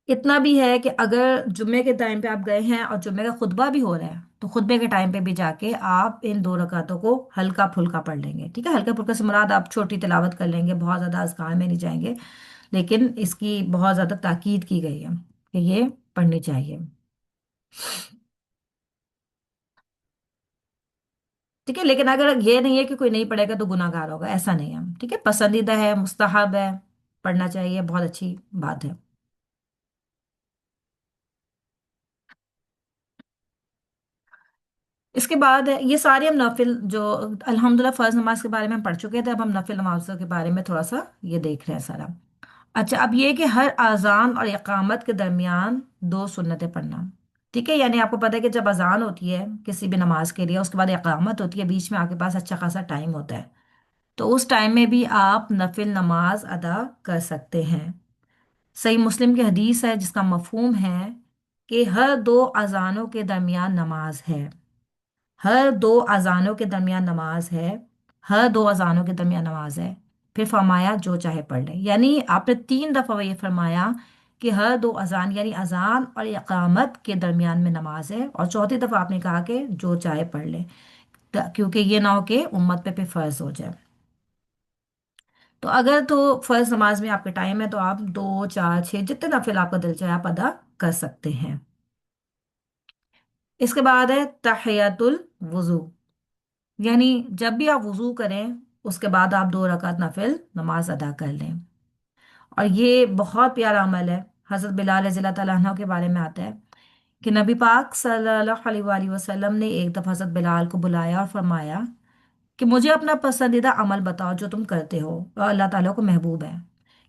اتنا بھی ہے کہ اگر جمعے کے ٹائم پہ آپ گئے ہیں اور جمعے کا خطبہ بھی ہو رہا ہے تو خطبے کے ٹائم پہ بھی جا کے آپ ان 2 رکعتوں کو ہلکا پھلکا پڑھ لیں گے، ٹھیک ہے؟ ہلکا پھلکا سے مراد آپ چھوٹی تلاوت کر لیں گے، بہت زیادہ اذکار میں نہیں جائیں گے، لیکن اس کی بہت زیادہ تاکید کی گئی ہے کہ یہ پڑھنی چاہیے، ٹھیک ہے؟ لیکن اگر یہ نہیں ہے کہ کوئی نہیں پڑھے گا تو گناہ گار ہوگا، ایسا نہیں ہے، ٹھیک ہے؟ پسندیدہ ہے، مستحب ہے، پڑھنا چاہیے، بہت اچھی بات ہے۔ اس کے بعد یہ سارے ہم نفل جو الحمدللہ فرض نماز کے بارے میں ہم پڑھ چکے تھے، اب ہم نفل نمازوں کے بارے میں تھوڑا سا یہ دیکھ رہے ہیں سارا۔ اچھا، اب یہ کہ ہر اذان اور اقامت کے درمیان 2 سنتیں پڑھنا، ٹھیک ہے؟ یعنی آپ کو پتہ ہے کہ جب اذان ہوتی ہے کسی بھی نماز کے لیے، اس کے بعد اقامت ہوتی ہے، بیچ میں آپ کے پاس اچھا خاصا ٹائم ہوتا ہے، تو اس ٹائم میں بھی آپ نفل نماز ادا کر سکتے ہیں۔ صحیح مسلم کی حدیث ہے جس کا مفہوم ہے کہ ہر 2 اذانوں کے درمیان نماز ہے، ہر 2 اذانوں کے درمیان نماز ہے، ہر 2 اذانوں کے درمیان نماز ہے۔ پھر فرمایا جو چاہے پڑھ لے، یعنی آپ نے 3 دفعہ یہ فرمایا کہ ہر 2 اذان یعنی اذان اور اقامت کے درمیان میں نماز ہے، اور چوتھی دفعہ آپ نے کہا کہ جو چاہے پڑھ لے، کیونکہ یہ نہ ہو کہ امت پہ فرض ہو جائے۔ تو اگر تو فرض نماز میں آپ کے ٹائم ہے تو آپ 2 4 6 جتنے نفل آپ کا دل چاہے آپ ادا کر سکتے ہیں۔ اس کے بعد ہے تحیۃ الوضو، یعنی جب بھی آپ وضو کریں اس کے بعد آپ 2 رکعت نفل نماز ادا کر لیں، اور یہ بہت پیارا عمل ہے۔ حضرت بلال رضی اللہ تعالیٰ عنہ کے بارے میں آتا ہے کہ نبی پاک صلی اللہ علیہ وآلہ وسلم نے ایک دفعہ حضرت بلال کو بلایا اور فرمایا کہ مجھے اپنا پسندیدہ عمل بتاؤ جو تم کرتے ہو اور اللہ تعالیٰ کو محبوب ہے،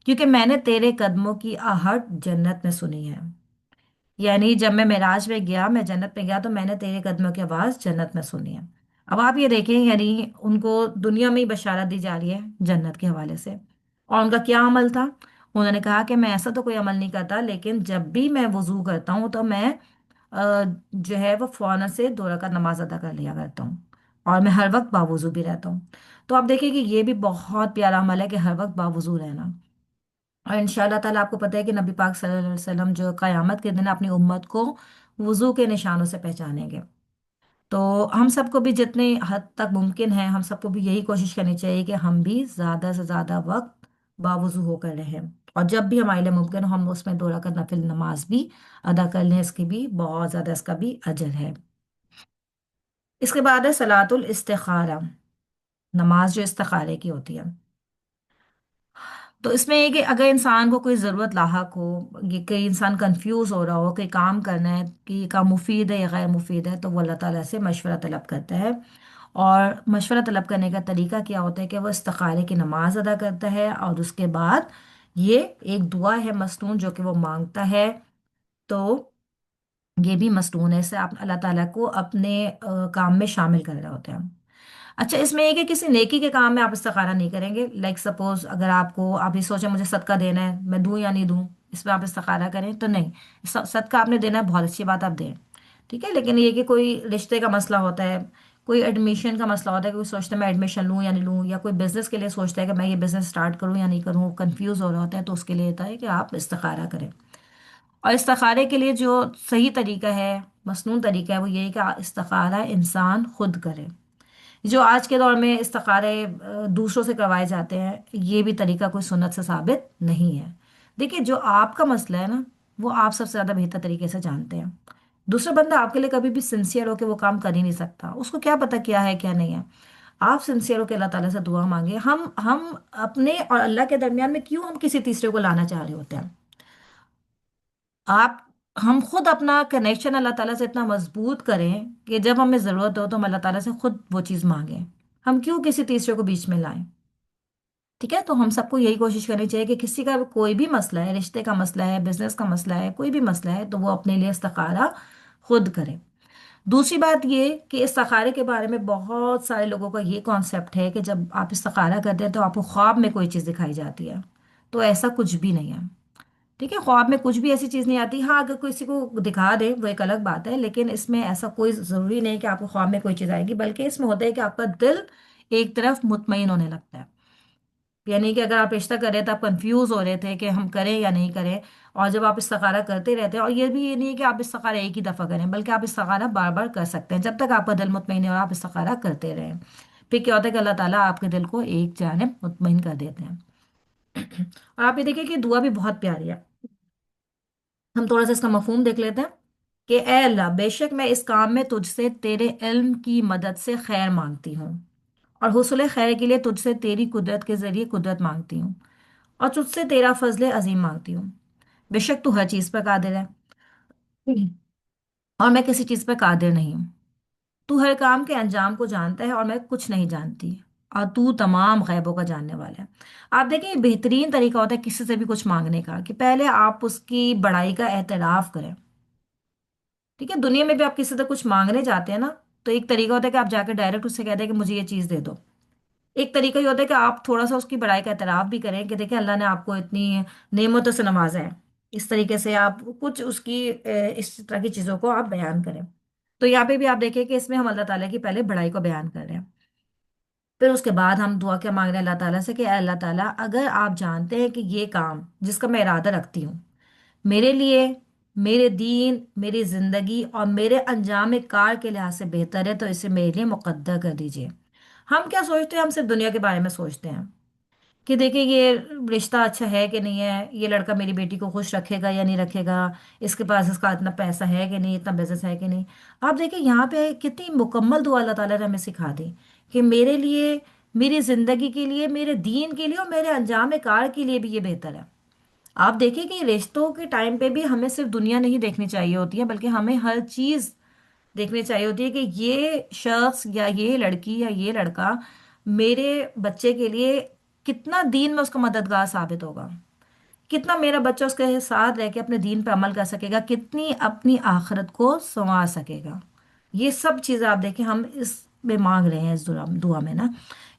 کیونکہ میں نے تیرے قدموں کی آہٹ جنت میں سنی ہے۔ یعنی جب میں معراج میں گیا، میں جنت میں گیا تو میں نے تیرے قدموں کی آواز جنت میں سنی ہے۔ اب آپ یہ دیکھیں، یعنی ان کو دنیا میں ہی بشارت دی جا رہی ہے جنت کے حوالے سے، اور ان کا کیا عمل تھا؟ انہوں نے کہا کہ میں ایسا تو کوئی عمل نہیں کرتا، لیکن جب بھی میں وضو کرتا ہوں تو میں جو ہے وہ فوراً سے 2 رکعت نماز ادا کر لیا کرتا ہوں، اور میں ہر وقت باوضو بھی رہتا ہوں۔ تو آپ دیکھیں کہ یہ بھی بہت پیارا عمل ہے کہ ہر وقت باوضو رہنا۔ اور ان شاء اللہ تعالیٰ آپ کو پتہ ہے کہ نبی پاک صلی اللہ علیہ وسلم جو قیامت کے دن اپنی امت کو وضو کے نشانوں سے پہچانیں گے، تو ہم سب کو بھی جتنی حد تک ممکن ہے ہم سب کو بھی یہی کوشش کرنی چاہیے کہ ہم بھی زیادہ سے زیادہ وقت باوضو ہو کر رہیں، اور جب بھی ہمارے لیے ممکن ہو ہم اس میں 2 رکعت نفل نماز بھی ادا کر لیں، اس کی بھی بہت زیادہ اس کا بھی اجر ہے۔ اس کے بعد ہے صلاۃ الاستخارہ، نماز جو استخارے کی ہوتی ہے۔ تو اس میں یہ کہ اگر انسان کو کوئی ضرورت لاحق ہو، یہ کہ انسان کنفیوز ہو رہا ہو کہ کام کرنا ہے کہ یہ کام مفید ہے یا غیر مفید ہے، تو وہ اللہ تعالیٰ سے مشورہ طلب کرتا ہے، اور مشورہ طلب کرنے کا طریقہ کیا ہوتا ہے کہ وہ استخارے کی نماز ادا کرتا ہے، اور اس کے بعد یہ ایک دعا ہے مسنون جو کہ وہ مانگتا ہے، تو یہ بھی مسنون ہے، اس سے آپ اللہ تعالیٰ کو اپنے کام میں شامل کر رہے ہوتے ہیں۔ اچھا، اس میں یہ کہ کسی نیکی کے کام میں آپ استخارہ نہیں کریں گے، لائک سپوز اگر آپ کو آپ یہ سوچیں مجھے صدقہ دینا ہے، میں دوں یا نہیں دوں، اس میں آپ استخارہ کریں تو نہیں، صدقہ آپ نے دینا ہے، بہت اچھی بات آپ دیں، ٹھیک ہے؟ لیکن یہ کہ کوئی رشتے کا مسئلہ ہوتا ہے، کوئی ایڈمیشن کا مسئلہ ہوتا ہے، کوئی سوچتا ہے میں ایڈمیشن لوں یا نہیں لوں، یا کوئی بزنس کے لیے سوچتا ہے کہ میں یہ بزنس اسٹارٹ کروں یا نہیں کروں، کنفیوز ہو رہا ہوتا ہے، تو اس کے لیے ہوتا ہے کہ آپ استخارہ کریں۔ اور استخارے کے لیے جو صحیح طریقہ ہے، مسنون طریقہ ہے، وہ یہ ہے کہ استخارہ انسان خود کرے۔ جو آج کے دور میں استخارے دوسروں سے کروائے جاتے ہیں، یہ بھی طریقہ کوئی سنت سے ثابت نہیں ہے۔ دیکھیے، جو آپ کا مسئلہ ہے نا، وہ آپ سب سے زیادہ بہتر طریقے سے جانتے ہیں۔ دوسرا بندہ آپ کے لیے کبھی بھی سنسیئر ہو کے وہ کام کر ہی نہیں سکتا، اس کو کیا پتا کیا ہے کیا نہیں ہے۔ آپ سنسیئر ہو کے اللہ تعالیٰ سے دعا مانگے۔ ہم اپنے اور اللہ کے درمیان میں کیوں ہم کسی تیسرے کو لانا چاہ رہے ہوتے ہیں؟ آپ ہم خود اپنا کنیکشن اللہ تعالیٰ سے اتنا مضبوط کریں کہ جب ہمیں ضرورت ہو تو ہم اللہ تعالیٰ سے خود وہ چیز مانگیں، ہم کیوں کسی تیسرے کو بیچ میں لائیں؟ ٹھیک ہے؟ تو ہم سب کو یہی کوشش کرنی چاہیے کہ کسی کا کوئی بھی مسئلہ ہے، رشتے کا مسئلہ ہے، بزنس کا مسئلہ ہے، کوئی بھی مسئلہ ہے، تو وہ اپنے لیے استخارہ خود کرے۔ دوسری بات یہ کہ استخارے کے بارے میں بہت سارے لوگوں کا یہ کانسیپٹ ہے کہ جب آپ استخارہ کرتے ہیں تو آپ کو خواب میں کوئی چیز دکھائی جاتی ہے، تو ایسا کچھ بھی نہیں ہے، ٹھیک ہے، خواب میں کچھ بھی ایسی چیز نہیں آتی، ہاں اگر کسی کو دکھا دے وہ ایک الگ بات ہے، لیکن اس میں ایسا کوئی ضروری نہیں کہ آپ کو خواب میں کوئی چیز آئے گی، بلکہ اس میں ہوتا ہے کہ آپ کا دل ایک طرف مطمئن ہونے لگتا ہے، یعنی کہ اگر آپ رشتہ کر رہے تھے، آپ کنفیوز ہو رہے تھے کہ ہم کریں یا نہیں کریں، اور جب آپ استخارہ کرتے رہتے ہیں، اور یہ بھی یہ نہیں ہے کہ آپ استخارہ ایک ہی دفعہ کریں، بلکہ آپ استخارہ بار بار کر سکتے ہیں جب تک آپ کا دل مطمئن ہے اور آپ استخارہ کرتے رہیں، پھر کیا ہوتا ہے کہ اللہ تعالیٰ آپ کے دل کو ایک جانب مطمئن کر دیتے ہیں۔ اور آپ یہ دیکھیں کہ دعا بھی بہت پیاری ہے، ہم تھوڑا سا اس کا مفہوم دیکھ لیتے ہیں کہ اے اللہ، بے شک میں اس کام میں تجھ سے تیرے علم کی مدد سے خیر مانگتی ہوں، اور حصول خیر کے لیے تجھ سے تیری قدرت کے ذریعے قدرت مانگتی ہوں، اور تجھ سے تیرا فضل عظیم مانگتی ہوں۔ بے شک تو ہر چیز پر قادر ہے، اور میں کسی چیز پر قادر نہیں ہوں۔ تو ہر کام کے انجام کو جانتا ہے اور میں کچھ نہیں جانتی، اور تو تمام غیبوں کا جاننے والا ہے۔ آپ دیکھیں یہ بہترین طریقہ ہوتا ہے کسی سے بھی کچھ مانگنے کا، کہ پہلے آپ اس کی بڑائی کا اعتراف کریں، ٹھیک ہے؟ دنیا میں بھی آپ کسی سے کچھ مانگنے جاتے ہیں نا، تو ایک طریقہ ہوتا ہے کہ آپ جا کے ڈائریکٹ اس سے کہتے ہیں کہ مجھے یہ چیز دے دو۔ ایک طریقہ یہ ہوتا ہے کہ آپ تھوڑا سا اس کی بڑائی کا اعتراف بھی کریں کہ دیکھیں اللہ نے آپ کو اتنی نعمتوں سے نوازا ہے، اس طریقے سے آپ کچھ اس کی اس طرح کی چیزوں کو آپ بیان کریں۔ تو یہاں پہ بھی آپ دیکھیں کہ اس میں ہم اللہ تعالیٰ کی پہلے بڑائی کو بیان کر رہے ہیں، پھر اس کے بعد ہم دعا کیا مانگ رہے ہیں اللہ تعالیٰ سے کہ اے اللہ تعالیٰ، اگر آپ جانتے ہیں کہ یہ کام جس کا میں ارادہ رکھتی ہوں میرے لیے، میرے دین، میری زندگی اور میرے انجام کار کے لحاظ سے بہتر ہے، تو اسے میرے لیے مقدر کر دیجیے۔ ہم کیا سوچتے ہیں؟ ہم صرف دنیا کے بارے میں سوچتے ہیں کہ دیکھیں یہ رشتہ اچھا ہے کہ نہیں ہے، یہ لڑکا میری بیٹی کو خوش رکھے گا یا نہیں رکھے گا، اس کے پاس اس کا اتنا پیسہ ہے کہ نہیں، اتنا بزنس ہے کہ نہیں۔ آپ دیکھیں یہاں پہ کتنی مکمل دعا اللہ تعالیٰ نے ہمیں سکھا دی کہ میرے لیے، میری زندگی کے لیے، میرے دین کے لیے اور میرے انجام کار کے لیے بھی یہ بہتر ہے۔ آپ دیکھیں کہ رشتوں کے ٹائم پہ بھی ہمیں صرف دنیا نہیں دیکھنی چاہیے ہوتی ہے، بلکہ ہمیں ہر چیز دیکھنی چاہیے ہوتی ہے کہ یہ شخص یا یہ لڑکی یا یہ لڑکا میرے بچے کے لیے کتنا دین میں اس کا مددگار ثابت ہوگا، کتنا میرا بچہ اس کے ساتھ رہ کے اپنے دین پہ عمل کر سکے گا، کتنی اپنی آخرت کو سنوار سکے گا۔ یہ سب چیزیں آپ دیکھیں ہم اس میں مانگ رہے ہیں، اس دعا میں نا،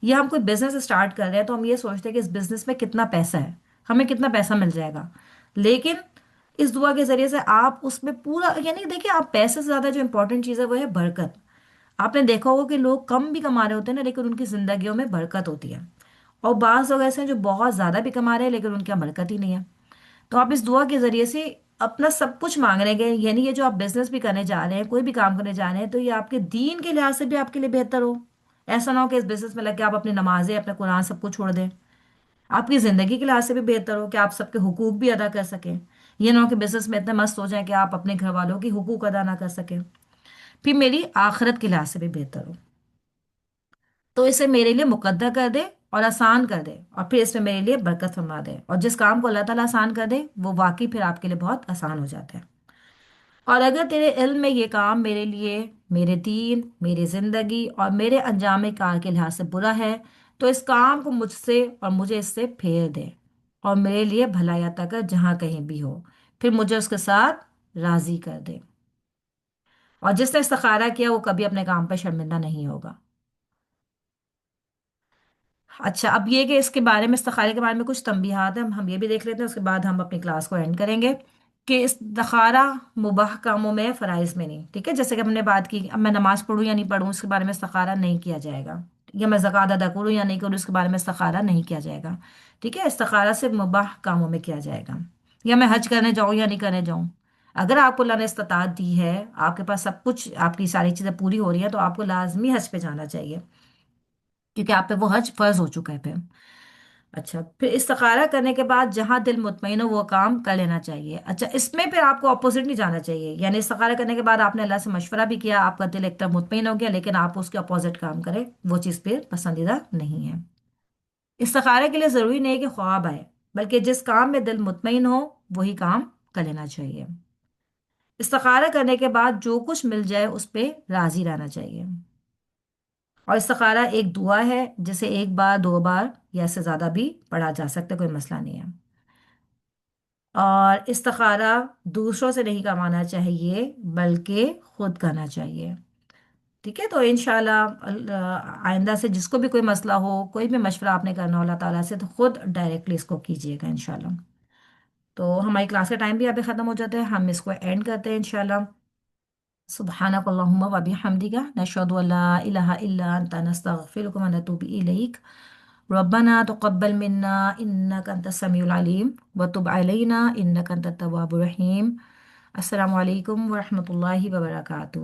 یا ہم کوئی بزنس اسٹارٹ کر رہے ہیں تو ہم یہ سوچتے ہیں کہ اس بزنس میں کتنا پیسہ ہے، ہمیں کتنا پیسہ مل جائے گا، لیکن اس دعا کے ذریعے سے آپ اس میں پورا، یعنی دیکھیں آپ پیسے سے زیادہ جو امپورٹنٹ چیز ہے وہ ہے برکت۔ آپ نے دیکھا ہوگا کہ لوگ کم بھی کما رہے ہوتے ہیں نا، لیکن ان کی زندگیوں میں برکت ہوتی ہے، اور بعض لوگ ایسے ہیں جو بہت زیادہ بھی کما رہے ہیں لیکن ان کے یہاں برکت ہی نہیں ہے۔ تو آپ اس دعا کے ذریعے سے اپنا سب کچھ مانگ رہے ہیں، یعنی یہ جو آپ بزنس بھی کرنے جا رہے ہیں، کوئی بھی کام کرنے جا رہے ہیں، تو یہ آپ کے دین کے لحاظ سے بھی آپ کے لیے بہتر ہو۔ ایسا نہ ہو کہ اس بزنس میں لگ کے آپ اپنی نمازیں، اپنا قرآن سب کچھ چھوڑ دیں۔ آپ کی زندگی کے لحاظ سے بھی بہتر ہو کہ آپ سب کے حقوق بھی ادا کر سکیں، یہ نہ ہو کہ بزنس میں اتنے مست ہو جائیں کہ آپ اپنے گھر والوں کی حقوق ادا نہ کر سکیں۔ پھر میری آخرت کے لحاظ سے بھی بہتر ہو، تو اسے میرے لیے مقدر کر دے اور آسان کر دے، اور پھر اس میں میرے لیے برکت فرما دے، اور جس کام کو اللہ تعالیٰ آسان کر دے وہ واقعی پھر آپ کے لیے بہت آسان ہو جاتا ہے۔ اور اگر تیرے علم میں یہ کام میرے لیے، میرے دین، میری زندگی اور میرے انجام کار کے لحاظ سے برا ہے، تو اس کام کو مجھ سے اور مجھے اس سے پھیر دے، اور میرے لیے بھلائی عطا کر جہاں کہیں بھی ہو، پھر مجھے اس کے ساتھ راضی کر دے۔ اور جس نے استخارہ کیا وہ کبھی اپنے کام پہ شرمندہ نہیں ہوگا۔ اچھا، اب یہ کہ اس کے بارے میں، استخارے کے بارے میں کچھ تنبیہات ہیں، ہم یہ بھی دیکھ لیتے ہیں، اس کے بعد ہم اپنی کلاس کو اینڈ کریں گے کہ استخارہ مباح کاموں میں، فرائض میں نہیں، ٹھیک ہے؟ جیسے کہ ہم نے بات کی اب میں نماز پڑھوں یا نہیں پڑھوں اس کے بارے میں استخارہ نہیں کیا جائے گا، یا میں زکوٰۃ ادا کروں یا نہیں کروں اس کے بارے میں استخارہ نہیں کیا جائے گا، ٹھیک ہے؟ استخارہ صرف مباح کاموں میں کیا جائے گا، یا میں حج کرنے جاؤں یا نہیں کرنے جاؤں۔ اگر آپ کو اللہ نے استطاعت دی ہے، آپ کے پاس سب کچھ، آپ کی ساری چیزیں پوری ہو رہی ہیں، تو آپ کو لازمی حج پہ جانا چاہیے، کیونکہ آپ پہ وہ حج فرض ہو چکا ہے پھر۔ اچھا، پھر استخارہ کرنے کے بعد جہاں دل مطمئن ہو وہ کام کر لینا چاہیے۔ اچھا، اس میں پھر آپ کو اپوزٹ نہیں جانا چاہیے، یعنی استخارہ کرنے کے بعد آپ نے اللہ سے مشورہ بھی کیا، آپ کا دل ایک طرف مطمئن ہو گیا، لیکن آپ اس کے اپوزٹ کام کریں، وہ چیز پھر پسندیدہ نہیں ہے۔ استخارے کے لیے ضروری نہیں کہ خواب آئے، بلکہ جس کام میں دل مطمئن ہو وہی کام کر لینا چاہیے۔ استخارہ کرنے کے بعد جو کچھ مل جائے اس پہ راضی رہنا چاہیے۔ اور استخارہ ایک دعا ہے جسے ایک بار، دو بار یا اس سے زیادہ بھی پڑھا جا سکتا ہے، کوئی مسئلہ نہیں ہے۔ اور استخارہ دوسروں سے نہیں کروانا چاہیے بلکہ خود کرنا چاہیے، ٹھیک ہے؟ تو انشاءاللہ آئندہ سے جس کو بھی کوئی مسئلہ ہو، کوئی بھی مشورہ آپ نے کرنا ہو اللہ تعالیٰ سے، تو خود ڈائریکٹلی اس کو کیجیے گا انشاءاللہ۔ تو ہماری کلاس کا ٹائم بھی ابھی ختم ہو جاتا ہے، ہم اس کو اینڈ کرتے ہیں انشاءاللہ. سبحانک اللہم و بحمدک نشہد ان لا الہ الا انت نستغفرک و نتوب الیک. ربنا تقبل منا انک انت السمیع العلیم وتب علینا انک انت التواب الرحیم. السلام علیکم ورحمۃ اللہ وبرکاتہ.